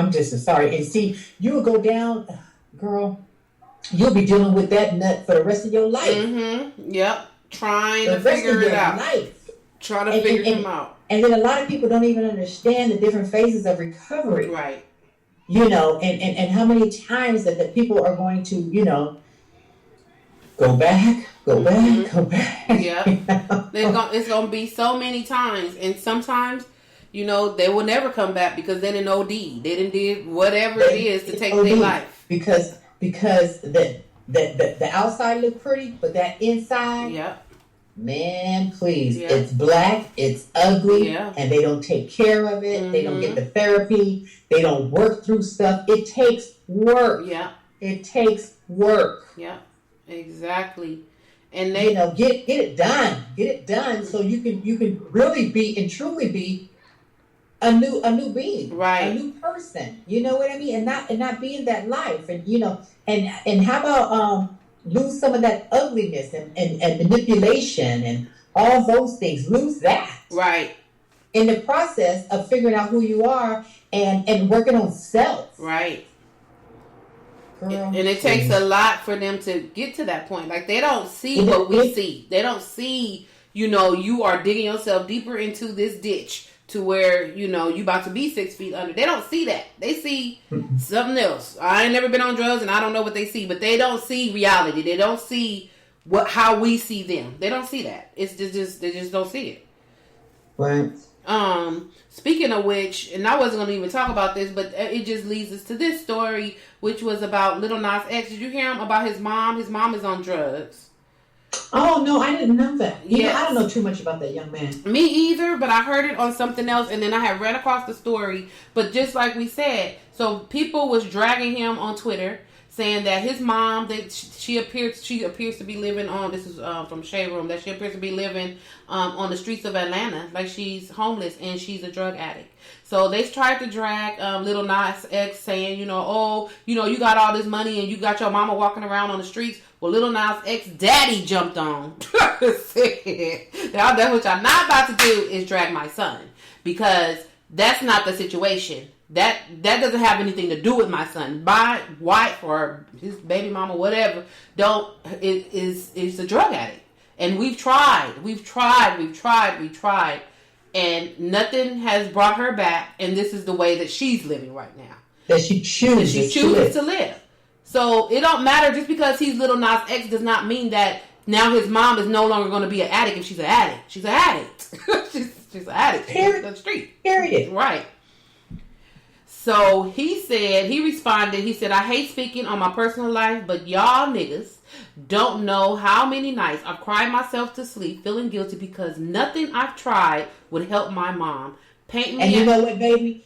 [SPEAKER 2] sorry. And see, you will go down, girl. You'll be dealing with that nut for the rest of your life.
[SPEAKER 1] Mm-hmm. Yep. Trying to figure it out. Trying to figure him out.
[SPEAKER 2] And then a lot of people don't even understand the different phases of recovery.
[SPEAKER 1] Right.
[SPEAKER 2] And how many times that people are going to, go back.
[SPEAKER 1] Yeah. It's going to be so many times. And sometimes, they will never come back because then an OD. They didn't did whatever it is to take their life.
[SPEAKER 2] Because the outside look pretty, but that inside.
[SPEAKER 1] Yep.
[SPEAKER 2] Man, please. Yeah. It's black, it's ugly, and they don't take care of it. Mm-hmm. They don't get the therapy. They don't work through stuff. It takes work.
[SPEAKER 1] Yeah.
[SPEAKER 2] It takes work.
[SPEAKER 1] Yeah, exactly. And they
[SPEAKER 2] get it done. Get it done so you can really be and truly be a new being.
[SPEAKER 1] Right.
[SPEAKER 2] A new person. You know what I mean? And not be in that life. And and how about lose some of that ugliness and manipulation and all those things. Lose that.
[SPEAKER 1] Right.
[SPEAKER 2] In the process of figuring out who you are and working on self.
[SPEAKER 1] Right.
[SPEAKER 2] Girl,
[SPEAKER 1] and it takes a lot for them to get to that point. Like, they don't see what we see. They don't see, you are digging yourself deeper into this ditch to where, you about to be 6 feet under. They don't see that. They see something else. I ain't never been on drugs and I don't know what they see, but they don't see reality. They don't see how we see them. They don't see that. It's just they just don't see it.
[SPEAKER 2] Right.
[SPEAKER 1] Speaking of which, and I wasn't going to even talk about this, but it just leads us to this story, which was about Lil Nas X. Did you hear him about his mom? His mom is on drugs.
[SPEAKER 2] Oh, no, I didn't know that.
[SPEAKER 1] Yes.
[SPEAKER 2] I don't know too much about that young man.
[SPEAKER 1] Me either, but I heard it on something else, and then I had ran across the story. But just like we said, so people was dragging him on Twitter, saying that his mom, that she appears to be living on, this is from Shade Room, that she appears to be living on the streets of Atlanta, like she's homeless and she's a drug addict. So they tried to drag Lil Nas X, saying, you got all this money and you got your mama walking around on the streets. Well, Lil Nas X daddy jumped on. Said, that's what y'all not about to do is drag my son, because that's not the situation. That doesn't have anything to do with my son. My wife or his baby mama, whatever, is a drug addict. And we've tried, and nothing has brought her back. And this is the way that she's living right now.
[SPEAKER 2] That she chooses
[SPEAKER 1] to live. So it don't matter, just because he's Lil Nas X does not mean that now his mom is no longer going to be an addict if she's an addict. She's an addict. she's an addict.
[SPEAKER 2] Period.
[SPEAKER 1] On the street.
[SPEAKER 2] Period.
[SPEAKER 1] Right. So he responded, he said, I hate speaking on my personal life, but y'all niggas don't know how many nights I've cried myself to sleep feeling guilty because nothing I've tried would help my mom. Paint me.
[SPEAKER 2] And you know what, baby?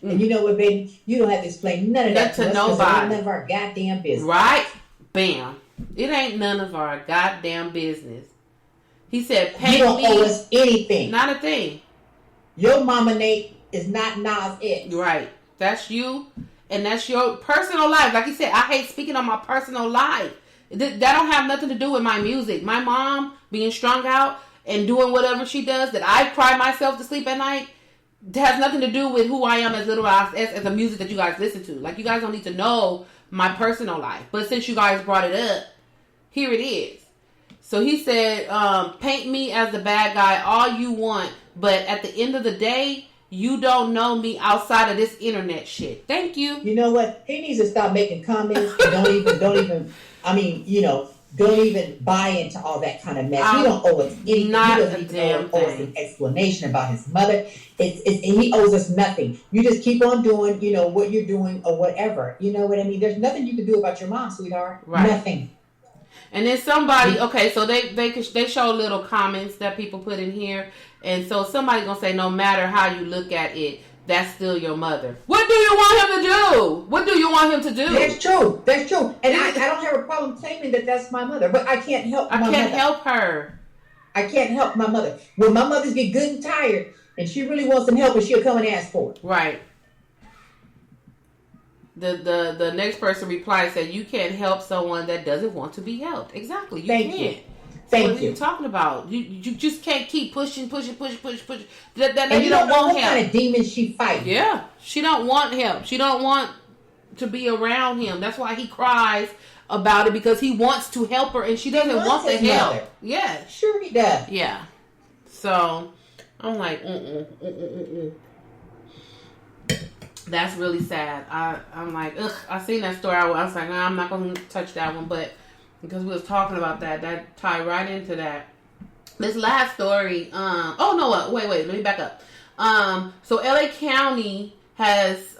[SPEAKER 2] You don't have to explain none of that
[SPEAKER 1] to nobody.
[SPEAKER 2] None of our goddamn business.
[SPEAKER 1] Right? Bam. It ain't none of our goddamn business. He said, paint me.
[SPEAKER 2] You don't owe us anything.
[SPEAKER 1] Not a thing.
[SPEAKER 2] Your mama Nate is not Nas X.
[SPEAKER 1] Right. That's you, and that's your personal life. Like you said, I hate speaking on my personal life. That don't have nothing to do with my music. My mom being strung out and doing whatever she does, that I cry myself to sleep at night, that has nothing to do with who I am as Lil Nas X, as the music that you guys listen to. Like, you guys don't need to know my personal life. But since you guys brought it up, here it is. So he said, paint me as the bad guy all you want, but at the end of the day, you don't know me outside of this internet shit. Thank you.
[SPEAKER 2] You know what? He needs to stop making comments. Don't even buy into all that kind of mess. He don't owe us anything. He doesn't even owe us an explanation about his mother. He owes us nothing. You just keep on doing, what you're doing or whatever. You know what I mean? There's nothing you can do about your mom, sweetheart.
[SPEAKER 1] Right.
[SPEAKER 2] Nothing.
[SPEAKER 1] And then somebody, okay, so they show little comments that people put in here, and so somebody gonna say, no matter how you look at it, that's still your mother. What do you want him to do? What do you want him to do?
[SPEAKER 2] That's true. That's true. And I don't have a problem claiming that that's my mother, but I can't help. I can't
[SPEAKER 1] help her.
[SPEAKER 2] I can't help my mother. When my mothers get good and tired, and she really wants some help, and she'll come and ask for it.
[SPEAKER 1] Right. The next person replied and said, you can't help someone that doesn't want to be helped. Exactly.
[SPEAKER 2] Thank
[SPEAKER 1] can't.
[SPEAKER 2] You. Thank
[SPEAKER 1] what
[SPEAKER 2] you.
[SPEAKER 1] Are you talking about? You just can't keep pushing. That
[SPEAKER 2] and
[SPEAKER 1] lady
[SPEAKER 2] you don't
[SPEAKER 1] want
[SPEAKER 2] know what
[SPEAKER 1] help.
[SPEAKER 2] kind of demons she fights.
[SPEAKER 1] Yeah. She don't want help. She don't want to be around him. That's why he cries about it, because he wants to help her and she doesn't want the help. Mother. Yeah.
[SPEAKER 2] Sure he does.
[SPEAKER 1] Yeah. So I'm like, That's really sad. I'm like, ugh. I seen that story. I was like, nah, I'm not going to touch that one. But because we was talking about that tied right into that. This last story. Wait. Let me back up. So LA County has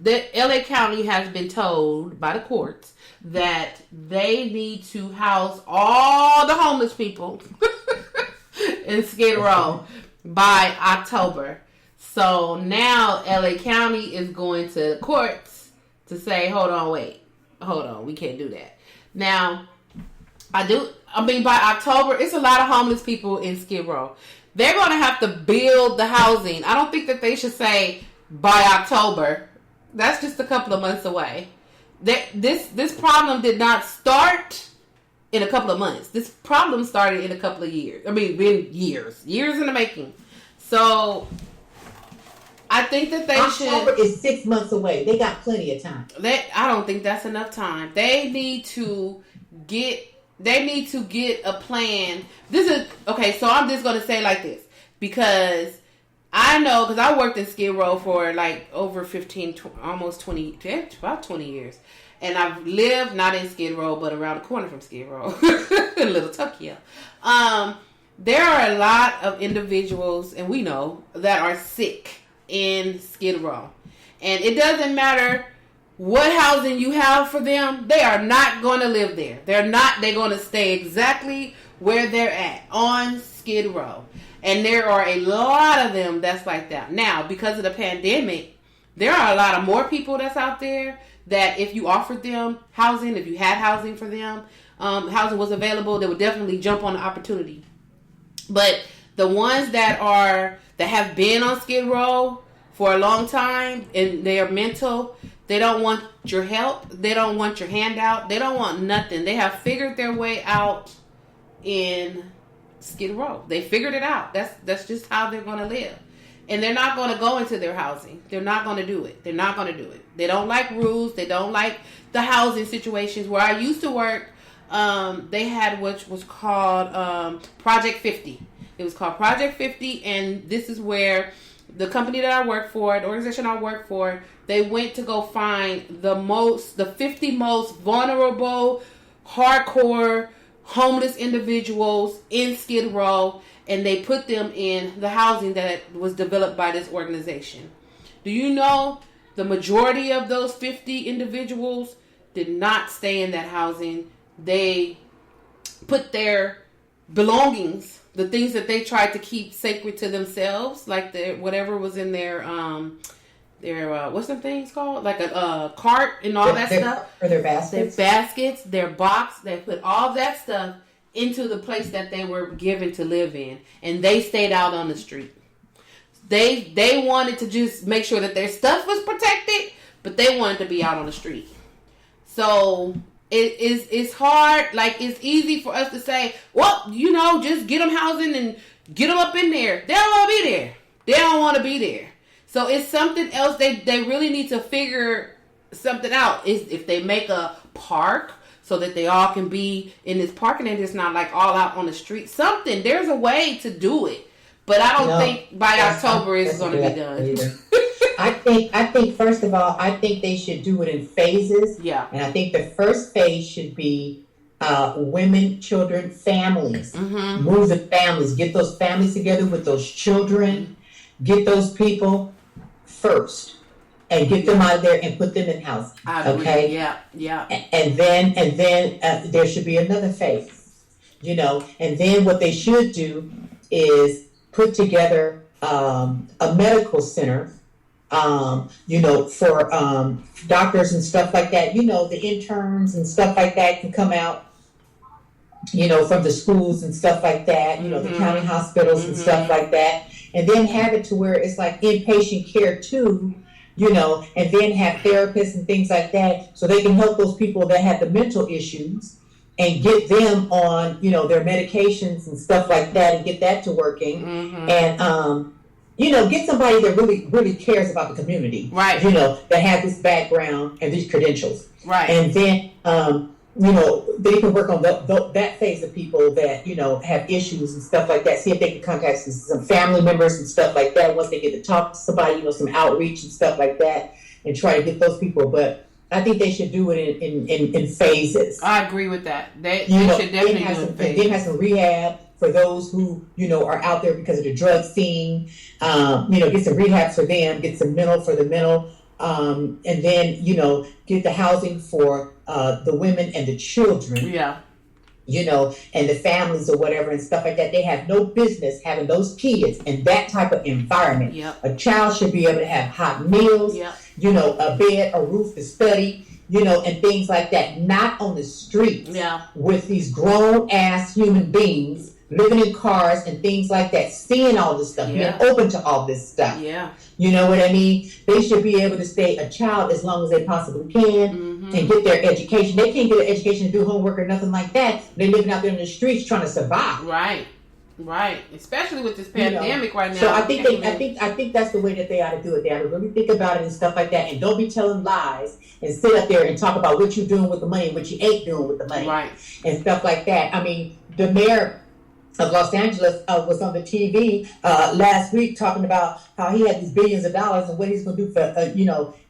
[SPEAKER 1] the LA County has been told by the courts that they need to house all the homeless people in Skid Row by October. So now LA County is going to courts to say, hold on, we can't do that. Now, by October, it's a lot of homeless people in Skid Row. They're going to have to build the housing. I don't think that they should say by October. That's just a couple of months away. This problem did not start in a couple of months. This problem started in a couple of years. Years in the making. So I think that
[SPEAKER 2] October is 6 months away. They got plenty of time.
[SPEAKER 1] I don't think that's enough time. They need to get a plan. This is okay. So I'm just going to say like this, because I know, because I worked in Skid Row for like over 15, almost 20, about 20 years. And I've lived not in Skid Row, but around the corner from Skid Row, in Little Tokyo. There are a lot of individuals, and we know, that are sick in Skid Row. And it doesn't matter what housing you have for them, they are not going to live there. They're going to stay exactly where they're at, on Skid Row. And there are a lot of them that's like that. Now, because of the pandemic, there are a lot of more people that's out there that if you offered them housing, if you had housing for them, housing was available, they would definitely jump on the opportunity. But the ones that have been on Skid Row for a long time and they are mental, they don't want your help. They don't want your handout. They don't want nothing. They have figured their way out in Skid Row. They figured it out. That's just how they're going to live. And they're not going to go into their housing. They're not going to do it. They're not going to do it. They don't like rules. They don't like the housing situations. Where I used to work, they had what was called Project 50. It was called Project 50, and this is where the company that I work for, the organization I work for, they went to go find the 50 most vulnerable, hardcore, homeless individuals in Skid Row, and they put them in the housing that was developed by this organization. Do you know the majority of those 50 individuals did not stay in that housing? They put their belongings, the things that they tried to keep sacred to themselves, like whatever was in their what's the things called? Like a cart and all that stuff.
[SPEAKER 2] Or their baskets.
[SPEAKER 1] Their baskets, their box. They put all that stuff into the place that they were given to live in. And they stayed out on the street. They wanted to just make sure that their stuff was protected, but they wanted to be out on the street. So it's hard. Like, it's easy for us to say, well, just get them housing and get them up in there. They don't want to be there. They don't want to be there. So it's something else. They really need to figure something out. Is if they make a park so that they all can be in this park and it's not like all out on the street. Something. There's a way to do it. But I don't think by October it's going to be done.
[SPEAKER 2] I think first of all, I think they should do it in phases.
[SPEAKER 1] Yeah.
[SPEAKER 2] And I think the first phase should be women, children, families.
[SPEAKER 1] Mm-hmm.
[SPEAKER 2] Move the families. Get those families together with those children. Get those people first. and get them out of there and put them in housing.
[SPEAKER 1] I agree.
[SPEAKER 2] Okay.
[SPEAKER 1] Yeah.
[SPEAKER 2] And then there should be another phase, and then what they should do is put together a medical center, for doctors and stuff like that. The interns and stuff like that can come out, from the schools and stuff like that, the county hospitals and stuff like that. And then have it to where it's like inpatient care too, and then have therapists and things like that so they can help those people that have the mental issues and get them on, their medications and stuff like that and get that to working. And, get somebody that really, really cares about the community.
[SPEAKER 1] Right.
[SPEAKER 2] That has this background and these credentials.
[SPEAKER 1] Right.
[SPEAKER 2] And then, they can work on that phase of people that, have issues and stuff like that. See if they can contact some family members and stuff like that once they get to talk to somebody, some outreach and stuff like that, and try to get those people. But I think they should do it in phases.
[SPEAKER 1] I agree with that. They should definitely do it in phases.
[SPEAKER 2] Then have some rehab for those who, are out there because of the drug scene. Get some rehab for them, get some mental for the mental. And then, get the housing for the women and the children.
[SPEAKER 1] Yeah.
[SPEAKER 2] And the families or whatever and stuff like that. They have no business having those kids in that type of environment.
[SPEAKER 1] Yep.
[SPEAKER 2] A child should be able to have hot meals,
[SPEAKER 1] yep.
[SPEAKER 2] A bed, a roof to study, and things like that. Not on the streets with these grown-ass human beings living in cars and things like that, seeing all this stuff, being open to all this stuff.
[SPEAKER 1] Yeah.
[SPEAKER 2] You know what I mean? They should be able to stay a child as long as they possibly can and get their education. They can't get an education to do homework or nothing like that. They're living out there in the streets trying to survive.
[SPEAKER 1] Right. Especially with this pandemic right now.
[SPEAKER 2] So I think that's the way that they ought to do it. They ought to really think about it and stuff like that, and don't be telling lies and sit up there and talk about what you're doing with the money and what you ain't doing with the money,
[SPEAKER 1] right,
[SPEAKER 2] and stuff like that. I mean, the mayor of Los Angeles was on the TV last week talking about how he had these billions of dollars and what he's going to do for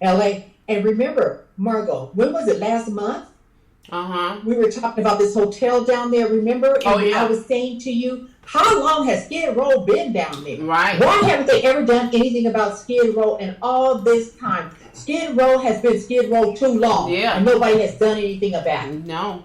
[SPEAKER 2] LA. And remember, Margot, when was it, last month? We were talking about this hotel down there, remember? And I was saying to you, how long has Skid Row been down there?
[SPEAKER 1] Right.
[SPEAKER 2] Why haven't they ever done anything about Skid Row in all this time? Skid Row has been Skid Row too long.
[SPEAKER 1] Yeah.
[SPEAKER 2] And nobody has done anything about it.
[SPEAKER 1] No.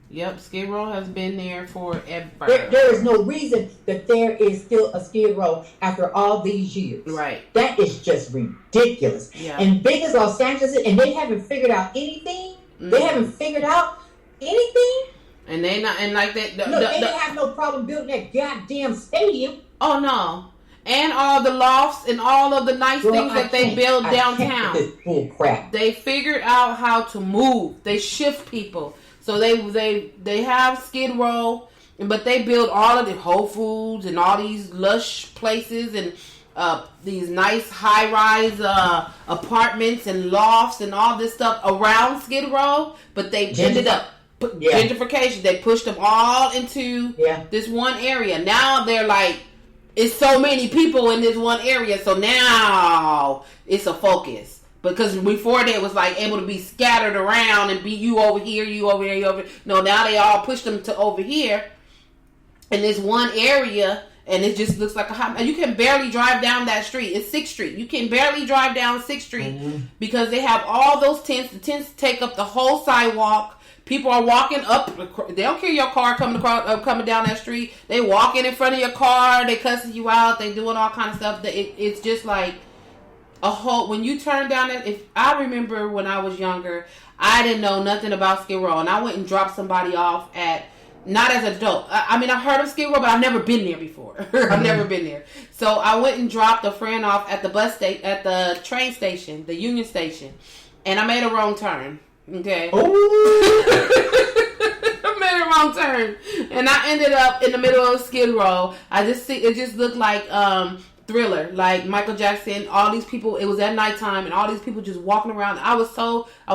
[SPEAKER 1] Yep, Skid Row has been there forever.
[SPEAKER 2] There is no reason that there is still a Skid Row after all these years.
[SPEAKER 1] Right.
[SPEAKER 2] That is just ridiculous.
[SPEAKER 1] Yeah.
[SPEAKER 2] And big as Los Angeles is, and they haven't figured out anything. They haven't figured out anything.
[SPEAKER 1] And they not, and like that.
[SPEAKER 2] They didn't have no problem building that goddamn stadium.
[SPEAKER 1] Oh no. And all the lofts and all of the nice things that they build downtown.
[SPEAKER 2] This bull crap.
[SPEAKER 1] They figured out how to move. They shift people. So they have Skid Row, but they build all of the Whole Foods and all these lush places and these nice high-rise apartments and lofts and all this stuff around Skid Row. But they ended up gentrification. They pushed them all into this one area. Now they're like, it's so many people in this one area, so now it's a focus. Because before that, it was like able to be scattered around and be you over here, you over there, you over here. No, now they all push them to over here in this one area, and it just looks like a hot. You can barely drive down that street. It's 6th Street. You can barely drive down 6th Street because they have all those tents. The tents take up the whole sidewalk. People are walking up. They don't care your car coming down that street. They walking in front of your car. They cussing you out. They doing all kind of stuff. It's just like a whole. When you turn down that, if I remember when I was younger, I didn't know nothing about Skid Row, and I went and dropped somebody off at. Not as an adult. I mean, I've heard of Skid Row, but I've never been there before. I've never been there. So I went and dropped a friend off at the train station, the Union Station, and I made a wrong turn. Okay. I made a wrong turn, and I ended up in the middle of Skid Row. It just looked like Thriller, like Michael Jackson. All these people. It was at nighttime, and all these people just walking around. I was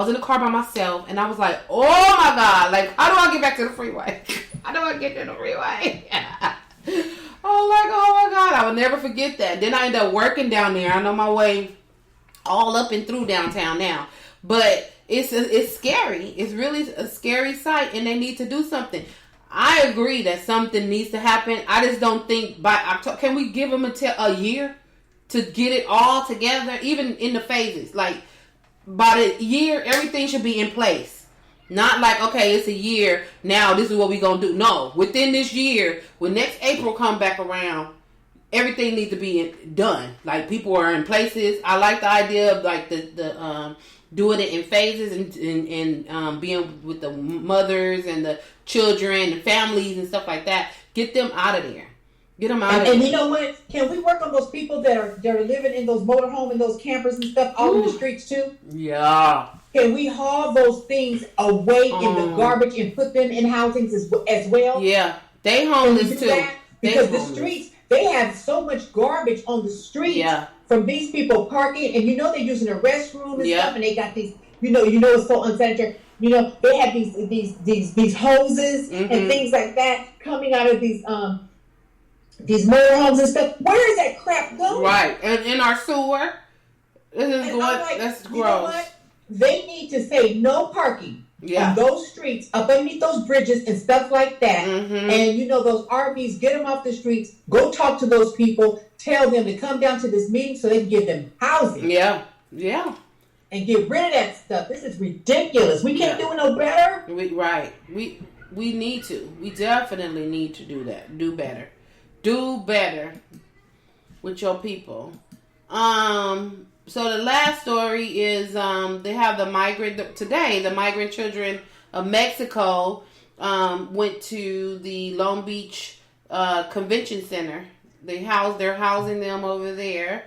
[SPEAKER 1] in the car by myself, and I was like, "Oh my God! Like, how do I get back to the freeway? How do I get to the freeway?" I was like, "Oh my God!" I will never forget that. Then I ended up working down there. I know my way all up and through downtown now, but it's scary. It's really a scary sight, and they need to do something. I agree that something needs to happen. I just don't think by October. Can we give them a year to get it all together, even in the phases. Like, by the year, everything should be in place. Not like, okay, it's a year, now this is what we're going to do. No, within this year, when next April come back around, everything needs to be done. Like, people are in places. I like the idea of, like, the doing it in phases and being with the mothers and the children and families and stuff like that. Get them out of there. Get them out of there.
[SPEAKER 2] And you know what? Can we work on those people that are living in those motorhomes and those campers and stuff out in the streets too?
[SPEAKER 1] Yeah.
[SPEAKER 2] Can we haul those things away in the garbage and put them in housings as well?
[SPEAKER 1] Yeah. They homeless too.
[SPEAKER 2] That? Because the streets, they have so much garbage on the streets from these people parking, and they're using a restroom and stuff, and they got these, it's so unsanitary. They have these hoses and things like that coming out of these motorhomes and stuff. Where is that crap going?
[SPEAKER 1] Right, and in our sewer, that's gross.
[SPEAKER 2] You know what? They need to say no parking on those streets, up underneath those bridges and stuff like that. Mm-hmm. And those RVs, get them off the streets. Go talk to those people. Tell them to come down to this meeting so they can give them housing.
[SPEAKER 1] Yeah.
[SPEAKER 2] And get rid of that stuff. This is ridiculous. We can't do no better.
[SPEAKER 1] We need to. We definitely need to do that. Do better. Do better with your people. So the last story is they have the migrant children of Mexico went to the Long Beach Convention Center. They're housing them over there,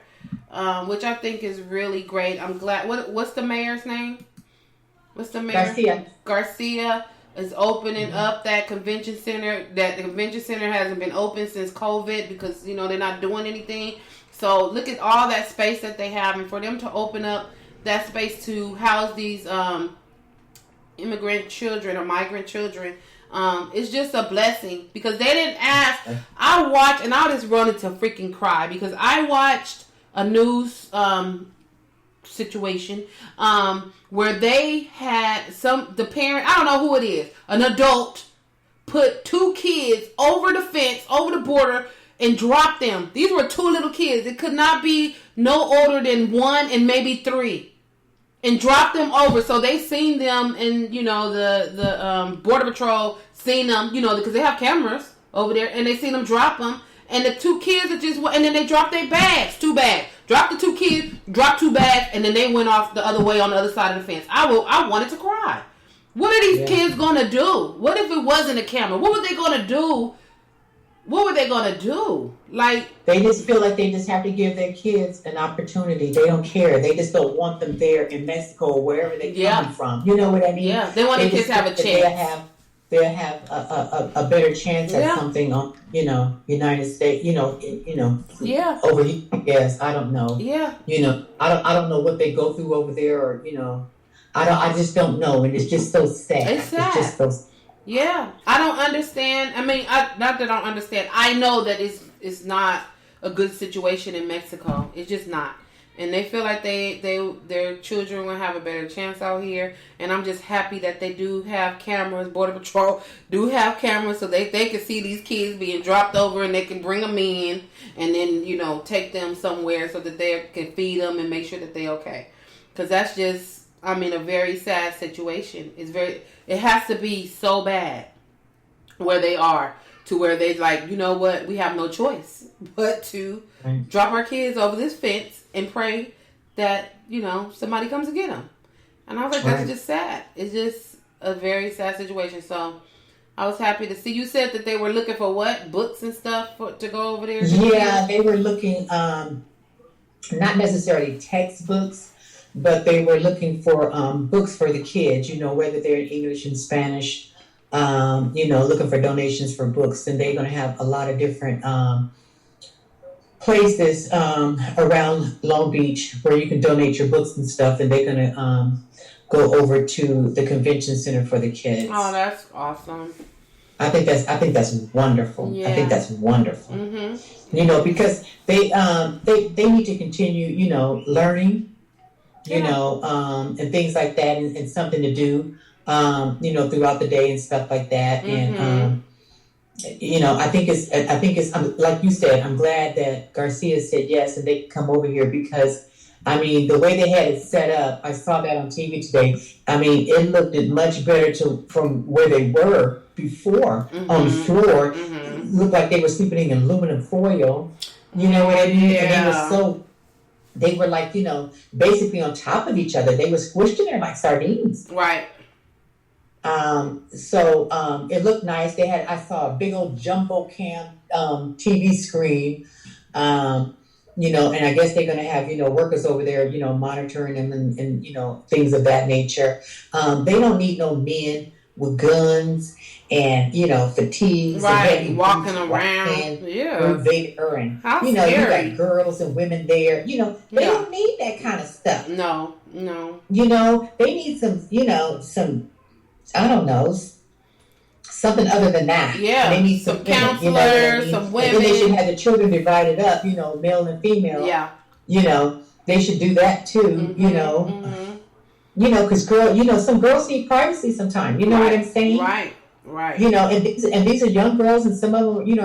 [SPEAKER 1] which I think is really great. I'm glad. What's the mayor's name? What's the mayor? Garcia is opening up that convention center. That the convention center hasn't been open since COVID because they're not doing anything. So look at all that space that they have, and for them to open up that space to house these immigrant children or migrant children, it's just a blessing because they didn't ask. I watched, and I just wanted to freaking cry because I watched a news situation where they had the parent, I don't know who it is, an adult, put 2 kids over the fence, over the border, and dropped them. These were 2 little kids. It could not be no older than 1 and maybe 3. And dropped them over. So they seen them, and the Border Patrol seen them, because they have cameras over there, and they seen them drop them. And the 2 kids are and then they dropped their bags, 2 bags. Dropped the 2 kids, dropped 2 bags, and then they went off the other way on the other side of the fence. I wanted to cry. What are these kids going to do? What if it wasn't a camera? What were they going to do? What were they going to do? Like,
[SPEAKER 2] they just feel like they just have to give their kids an opportunity. They don't care. They just don't want them there in Mexico or wherever they're coming from. You know what I mean?
[SPEAKER 1] Yeah, they want the kids to have a chance.
[SPEAKER 2] They'll have a better chance at something on, United States, over here. Yes, I don't know.
[SPEAKER 1] Yeah.
[SPEAKER 2] I don't know what they go through over there, or I just don't know, and it's just so sad.
[SPEAKER 1] It's sad.
[SPEAKER 2] It's just so.
[SPEAKER 1] Yeah, I don't understand. I mean, not that I don't understand. I know that it's not a good situation in Mexico. It's just not. And they feel like their children will have a better chance out here. And I'm just happy that they do have cameras. Border Patrol do have cameras so they can see these kids being dropped over and they can bring them in and then, take them somewhere so that they can feed them and make sure that they're okay. Because that's just, a very sad situation. It has to be so bad where they are to where they're like, you know what, we have no choice but to drop our kids over this fence and pray that, somebody comes to get them. And I was like, that's just sad. It's just a very sad situation. So I was happy to see. You said that they were looking for what? Books and stuff to go over there?
[SPEAKER 2] Yeah, they were looking, not necessarily textbooks, but they were looking for books for the kids, whether they're in English and Spanish, looking for donations for books. And they're going to have a lot of different places around Long Beach where you can donate your books and stuff. And they're going to go over to the convention center for the kids.
[SPEAKER 1] Oh, that's awesome.
[SPEAKER 2] I think that's wonderful.
[SPEAKER 1] Yeah.
[SPEAKER 2] I think that's wonderful.
[SPEAKER 1] Mm-hmm.
[SPEAKER 2] Because they need to continue, learning. And things like that, and something to do, throughout the day and stuff like that.
[SPEAKER 1] Mm-hmm.
[SPEAKER 2] I think it's like you said. I'm glad that Garcia said yes and they can come over here because, I mean, the way they had it set up, I saw that on TV today. I mean, it looked much better from where they were before on the floor. It looked like they were sleeping in aluminum foil. You know what I mean?
[SPEAKER 1] Yeah.
[SPEAKER 2] And they were like, basically on top of each other. They were squished in there like sardines.
[SPEAKER 1] Right.
[SPEAKER 2] So it looked nice. I saw a big old jumbo cam TV screen. And I guess they're going to have, workers over there, monitoring them and things of that nature. They don't need no men with guns and, fatigues.
[SPEAKER 1] Right,
[SPEAKER 2] and
[SPEAKER 1] walking around. Yeah.
[SPEAKER 2] And,
[SPEAKER 1] How
[SPEAKER 2] you
[SPEAKER 1] scary.
[SPEAKER 2] got girls and women there. They don't need that kind of stuff.
[SPEAKER 1] No.
[SPEAKER 2] They need some, I don't know, something other than that.
[SPEAKER 1] Yeah.
[SPEAKER 2] They need
[SPEAKER 1] some
[SPEAKER 2] women,
[SPEAKER 1] counselors, some women.
[SPEAKER 2] And then they should have the children divided up, male and female.
[SPEAKER 1] Yeah.
[SPEAKER 2] They should do that too, because some girls need privacy sometimes. You know what I'm saying?
[SPEAKER 1] Right.
[SPEAKER 2] And these are young girls, and some of them, in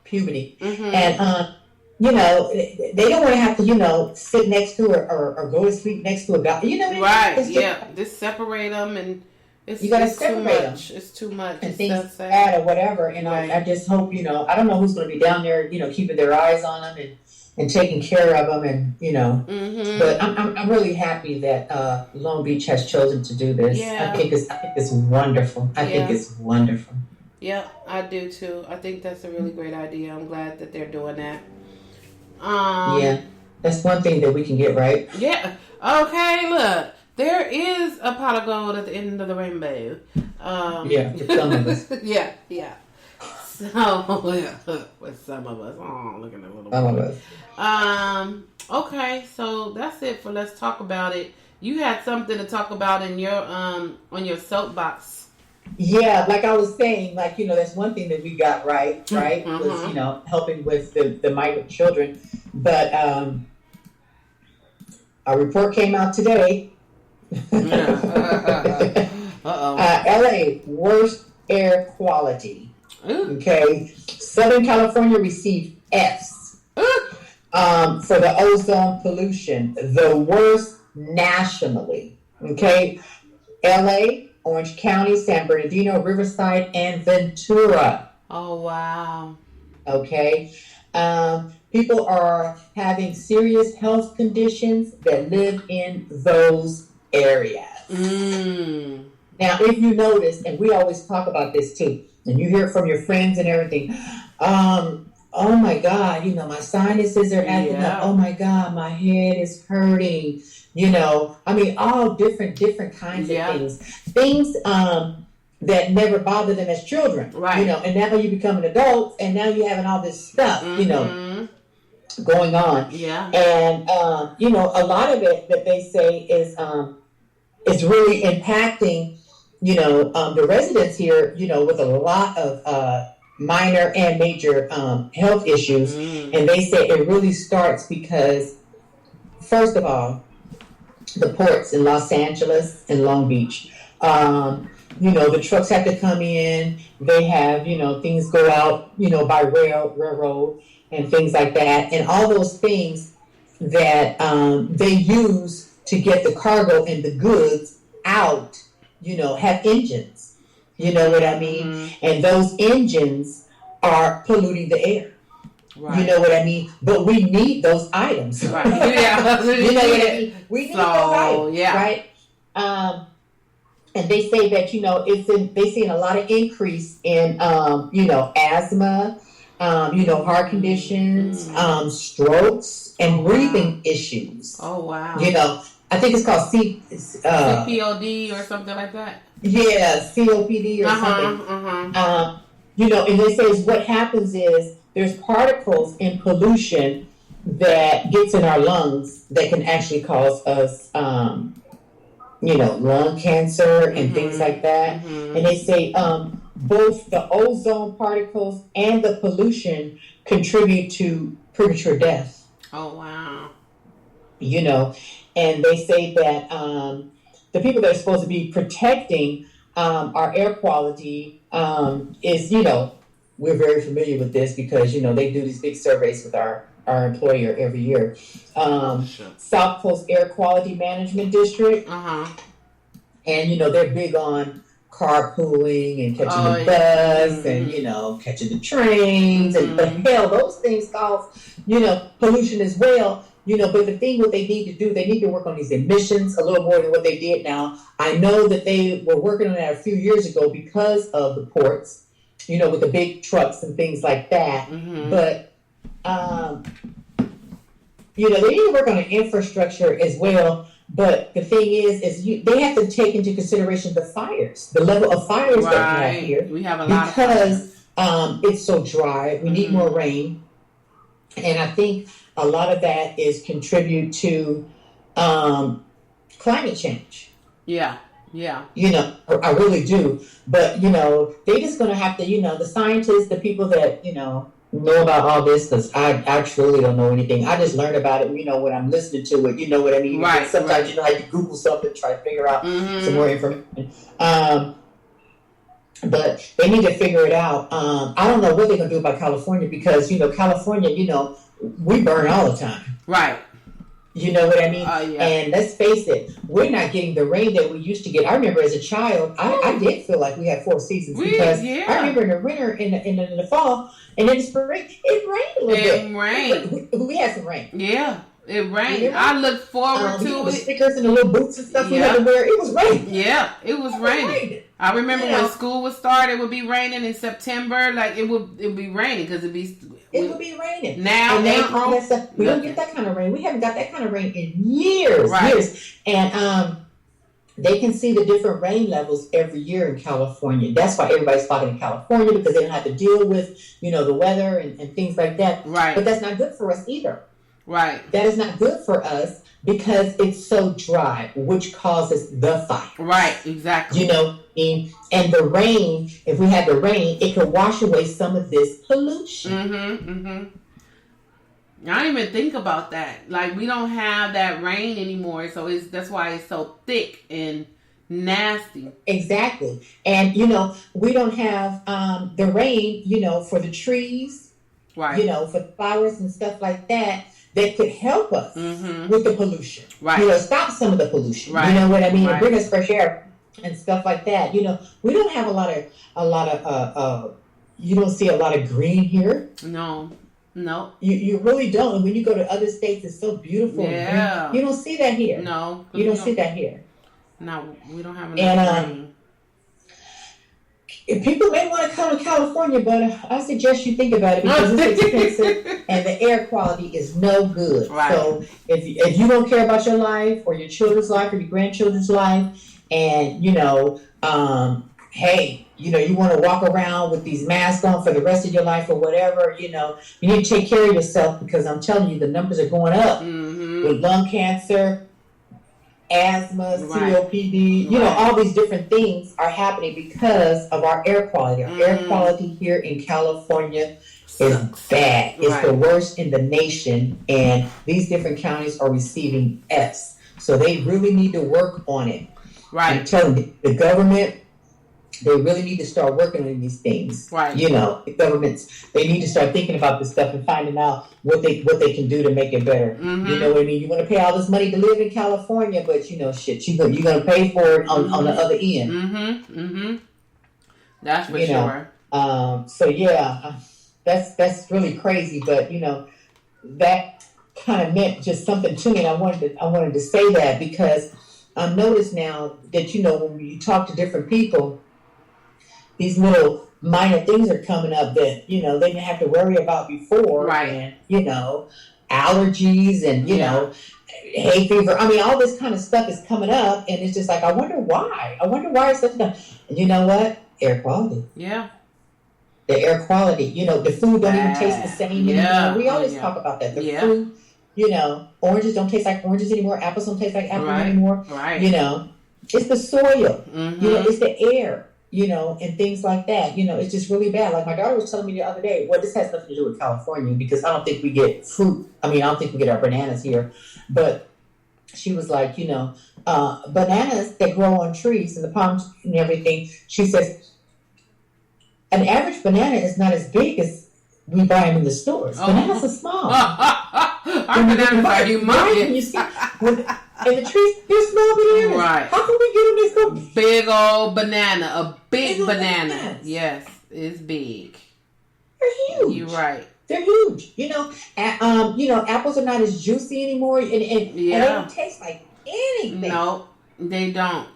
[SPEAKER 2] puberty, and they don't want to have to, sit next to or go to sleep next to a guy. You know what I mean?
[SPEAKER 1] Right. Just separate them and.
[SPEAKER 2] You got to separate them.
[SPEAKER 1] It's too much.
[SPEAKER 2] And things like that or whatever. And I just hope, I don't know who's going to be down there, keeping their eyes on them and taking care of them. And, but I'm really happy that Long Beach has chosen to do this.
[SPEAKER 1] Yeah.
[SPEAKER 2] I think it's wonderful. I think it's wonderful.
[SPEAKER 1] Yeah, I do too. I think that's a really great idea. I'm glad that they're doing that.
[SPEAKER 2] That's one thing that we can get right.
[SPEAKER 1] Yeah. Okay, look. There is a pot of gold at the end of the rainbow.
[SPEAKER 2] For some of us.
[SPEAKER 1] Yeah. So, with some of us. Oh, look at that little
[SPEAKER 2] Some
[SPEAKER 1] boy.
[SPEAKER 2] of us.
[SPEAKER 1] Okay, so that's it for Let's Talk About It. You had something to talk about in your on your soapbox.
[SPEAKER 2] Yeah, like I was saying, that's one thing that we got right, was, helping with the migrant children. But a report came out today. LA, worst air quality. Okay. Southern California received Fs for the ozone pollution, the worst nationally. Okay. LA, Orange County, San Bernardino, Riverside, and Ventura.
[SPEAKER 1] Oh, wow.
[SPEAKER 2] Okay. People are having serious health conditions that live in those areas. Now, if you notice, and we always talk about this too, and you hear it from your friends and everything, oh my God, my sinuses are acting up. Oh my God, my head is hurting. All different kinds of things. Things that never bothered them as children.
[SPEAKER 1] Right.
[SPEAKER 2] And now you become an adult, and now you're having all this stuff, going on.
[SPEAKER 1] Yeah.
[SPEAKER 2] And, a lot of it that they say is really impacting, the residents here, with a lot of minor and major health issues. And they say it really starts because, first of all, the ports in Los Angeles and Long Beach. The trucks have to come in. They have, things go out, by railroad and things like that. And all those things that they use to get the cargo and the goods out, have engines. You know what I mean? And those engines are polluting the air. Right. You know what I mean? But we need those items.
[SPEAKER 1] Right. Yeah.
[SPEAKER 2] You know what I mean? We need those items. Yeah. Right? And they say that, they see a lot of increase in, asthma, heart conditions, strokes, and breathing issues.
[SPEAKER 1] Oh, wow.
[SPEAKER 2] I think it's called
[SPEAKER 1] CPOD or something like that.
[SPEAKER 2] Yeah, COPD or something. And they say what happens is there's particles in pollution that gets in our lungs that can actually cause us, lung cancer and things like that. And they say both the ozone particles and the pollution contribute to premature death.
[SPEAKER 1] Oh, wow.
[SPEAKER 2] And they say that the people that are supposed to be protecting our air quality is, we're very familiar with this because, they do these big surveys with our employer every year. South Coast Air Quality Management District. And, they're big on carpooling and catching the bus and, catching the trains. But hell, those things cause, pollution as well. But the thing what they need to do, they need to work on these emissions a little more than what they did now. I know that they were working on that a few years ago because of the ports, with the big trucks and things like that. But, they need to work on the infrastructure as well. But the thing is they have to take into consideration the fires, the level of fires that we have here.
[SPEAKER 1] We have a lot
[SPEAKER 2] because it's so dry. We need more rain. And I think a lot of that is contribute to climate change.
[SPEAKER 1] Yeah.
[SPEAKER 2] I really do. But, they're just going to have to, the scientists, the people that, know about all this, because I truly don't know anything. I just learned about it, when I'm listening to it, you know what I mean?
[SPEAKER 1] Right.
[SPEAKER 2] Sometimes, I have to Google something, try to figure out some more information. But they need to figure it out. I don't know what they're going to do about California because, California, we burn all the time.
[SPEAKER 1] Right.
[SPEAKER 2] You know what I mean?
[SPEAKER 1] Yeah.
[SPEAKER 2] And let's face it, we're not getting the rain that we used to get. I remember as a child, I did feel like we had 4 seasons because I remember in the winter, in the fall, and in the spring, it rained a little bit.
[SPEAKER 1] It rained.
[SPEAKER 2] We had some rain.
[SPEAKER 1] Yeah, it rained. I look forward to
[SPEAKER 2] it. Stickers and the little boots and stuff we had to wear. It was raining.
[SPEAKER 1] Yeah, it was raining. I remember when school would start, it would be raining in September. Like it would be raining because it would be raining. Now April,
[SPEAKER 2] we don't get that kind of rain. We haven't got that kind of rain in years. And they can see the different rain levels every year in California. That's why everybody's flocking to California because they don't have to deal with, the weather and things like that.
[SPEAKER 1] Right.
[SPEAKER 2] But that's not good for us either.
[SPEAKER 1] Right.
[SPEAKER 2] That is not good for us because it's so dry, which causes the fire.
[SPEAKER 1] Right, exactly.
[SPEAKER 2] And the rain, if we had the rain, it could wash away some of this pollution.
[SPEAKER 1] I didn't even think about that. Like, we don't have that rain anymore, so that's why it's so thick and nasty.
[SPEAKER 2] Exactly. And, we don't have the rain, for the trees,
[SPEAKER 1] right?
[SPEAKER 2] For the flowers and stuff like that could help us with the pollution.
[SPEAKER 1] Right.
[SPEAKER 2] Stop some of the pollution.
[SPEAKER 1] Right.
[SPEAKER 2] You know what I mean?
[SPEAKER 1] Right.
[SPEAKER 2] And bring us fresh air and stuff like that. We don't have a lot of you don't see a lot of green here.
[SPEAKER 1] No.
[SPEAKER 2] You really don't. And when you go to other states, it's so beautiful.
[SPEAKER 1] Yeah.
[SPEAKER 2] You don't see that here.
[SPEAKER 1] No.
[SPEAKER 2] You don't see that here.
[SPEAKER 1] No, we don't have enough green.
[SPEAKER 2] People may want to come to California, but I suggest you think about it because it's expensive and the air quality is no good.
[SPEAKER 1] Right.
[SPEAKER 2] So if you don't care about your life or your children's life or your grandchildren's life, and hey, you want to walk around with these masks on for the rest of your life or whatever, you need to take care of yourself because I'm telling you, the numbers are going up with lung cancer, asthma, COPD, all these different things are happening because of our air quality. Our air quality here in California is bad. It's the worst in the nation, and these different counties are receiving Fs. So they really need to work on it.
[SPEAKER 1] Right.
[SPEAKER 2] I'm telling you, the government, they really need to start working on these things.
[SPEAKER 1] Right.
[SPEAKER 2] The governments, they need to start thinking about this stuff and finding out what they can do to make it better. You know what I mean? You want to pay all this money to live in California, but shit, you're going to pay for it on the other end.
[SPEAKER 1] That's for sure.
[SPEAKER 2] So yeah, that's really crazy, but that kind of meant just something to me, and I wanted to say that because I've noticed now that when you talk to different people, these little minor things are coming up that they didn't have to worry about before,
[SPEAKER 1] right?
[SPEAKER 2] And allergies and hay fever. I mean, all this kind of stuff is coming up, and it's just like I wonder why. It's such a. And you know what? Air quality.
[SPEAKER 1] Yeah.
[SPEAKER 2] The air quality. The food don't even taste the same anymore. We always talk about that. The food. Oranges don't taste like oranges anymore. Apples don't taste like apples anymore. Right. It's the soil. It's the air. And things like that. It's just really bad. Like my daughter was telling me the other day, well, this has nothing to do with California because I don't think we get fruit. I mean, I don't think we get our bananas here. But she was like, bananas that grow on trees and the palms and everything, she says, an average banana is not as big as we buy them in the stores. Bananas are small.
[SPEAKER 1] Our bananas are humongous.
[SPEAKER 2] And the trees, they're small bananas.
[SPEAKER 1] Right.
[SPEAKER 2] How can we get them this go?
[SPEAKER 1] Big old banana. A big banana.
[SPEAKER 2] Bananas.
[SPEAKER 1] Yes, it's big.
[SPEAKER 2] They're huge.
[SPEAKER 1] You're right.
[SPEAKER 2] They're huge. Apples are not as juicy anymore, and they don't taste like anything.
[SPEAKER 1] No, they don't.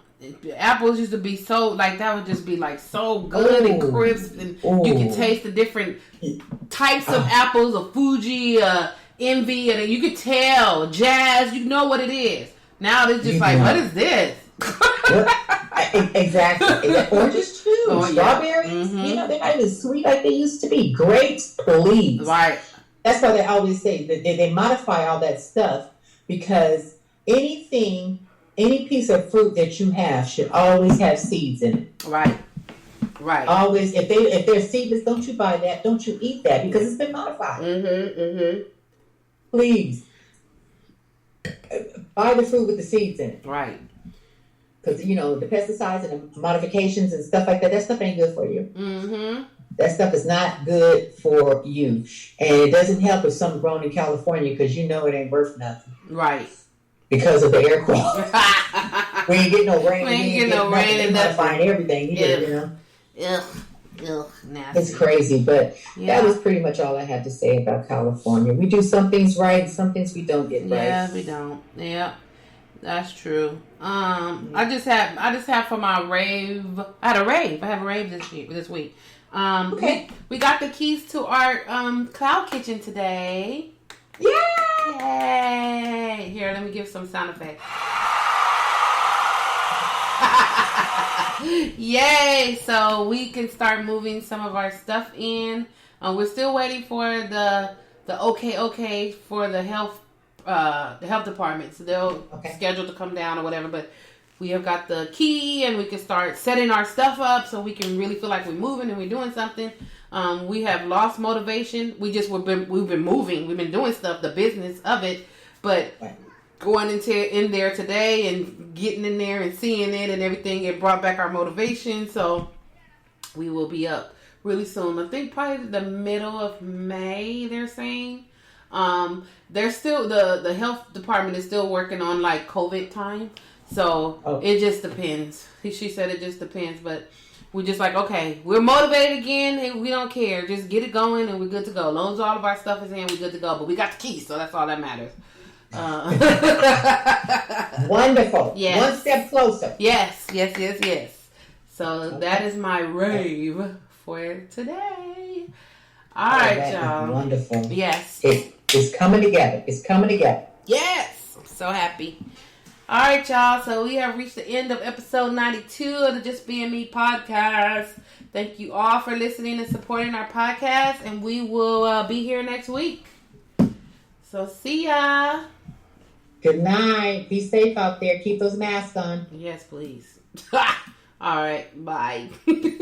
[SPEAKER 1] Apples used to be so, like, that would just be like so good and crisp, and you can taste the different types of apples, of Fuji, Envy, and you could tell, Jazz, you know what it is. Now it's just like, what is this?
[SPEAKER 2] Exactly. Oranges too. Strawberries.
[SPEAKER 1] Mm-hmm.
[SPEAKER 2] They're not even sweet like they used to be. Grapes, please.
[SPEAKER 1] Right.
[SPEAKER 2] That's why they always say that they modify all that stuff, because any piece of fruit that you have should always have seeds in it.
[SPEAKER 1] Right.
[SPEAKER 2] Always. If they're seedless, don't you buy that. Don't you eat that, because it's been modified. Please. Buy the fruit with the seeds in it.
[SPEAKER 1] Right.
[SPEAKER 2] Because, the pesticides and the modifications and stuff like that stuff ain't good for you.
[SPEAKER 1] Mm-hmm.
[SPEAKER 2] That stuff is not good for you. And it doesn't help if something grown in California, because it ain't worth nothing.
[SPEAKER 1] Right.
[SPEAKER 2] Because of the air quality. We ain't getting no rain.
[SPEAKER 1] We ain't getting no rain and
[SPEAKER 2] modifying everything either,
[SPEAKER 1] Ugh, nasty.
[SPEAKER 2] It's crazy, but that was pretty much all I had to say about California. We do some things right, and some things we don't get right.
[SPEAKER 1] Yeah, we don't. Yeah, that's true. I just had for my rave. I have a rave this week.
[SPEAKER 2] Okay.
[SPEAKER 1] We got the keys to our cloud kitchen today. Yay! Here, let me give some sound effects. Yay! So we can start moving some of our stuff in. We're still waiting for the okay for the health department. So they'll schedule to come down or whatever. But we have got the key, and we can start setting our stuff up so we can really feel like we're moving and we're doing something. We have lost motivation. We've been moving. We've been doing stuff, the business of it, but going in there today and getting in there and seeing it and everything, it brought back our motivation. So we will be up really soon. I think probably the middle of May, they're saying. They're still, the health department is still working on like COVID time. So it just depends. She said it just depends, but we're just like, okay, we're motivated again, and we don't care. Just get it going, and we're good to go. As long as all of our stuff is in, we're good to go. But we got the keys, so that's all that matters.
[SPEAKER 2] Wonderful.
[SPEAKER 1] Yes.
[SPEAKER 2] One step closer.
[SPEAKER 1] Yes. So that is my rave for today. All right, y'all.
[SPEAKER 2] Wonderful.
[SPEAKER 1] Yes.
[SPEAKER 2] It's coming together.
[SPEAKER 1] Yes. I'm so happy. All right, y'all. So we have reached the end of episode 92 of the Just Being Me podcast. Thank you all for listening and supporting our podcast. And we will be here next week. So see ya.
[SPEAKER 2] Good night. Be safe out there. Keep those masks on.
[SPEAKER 1] Yes, please. All right. Bye.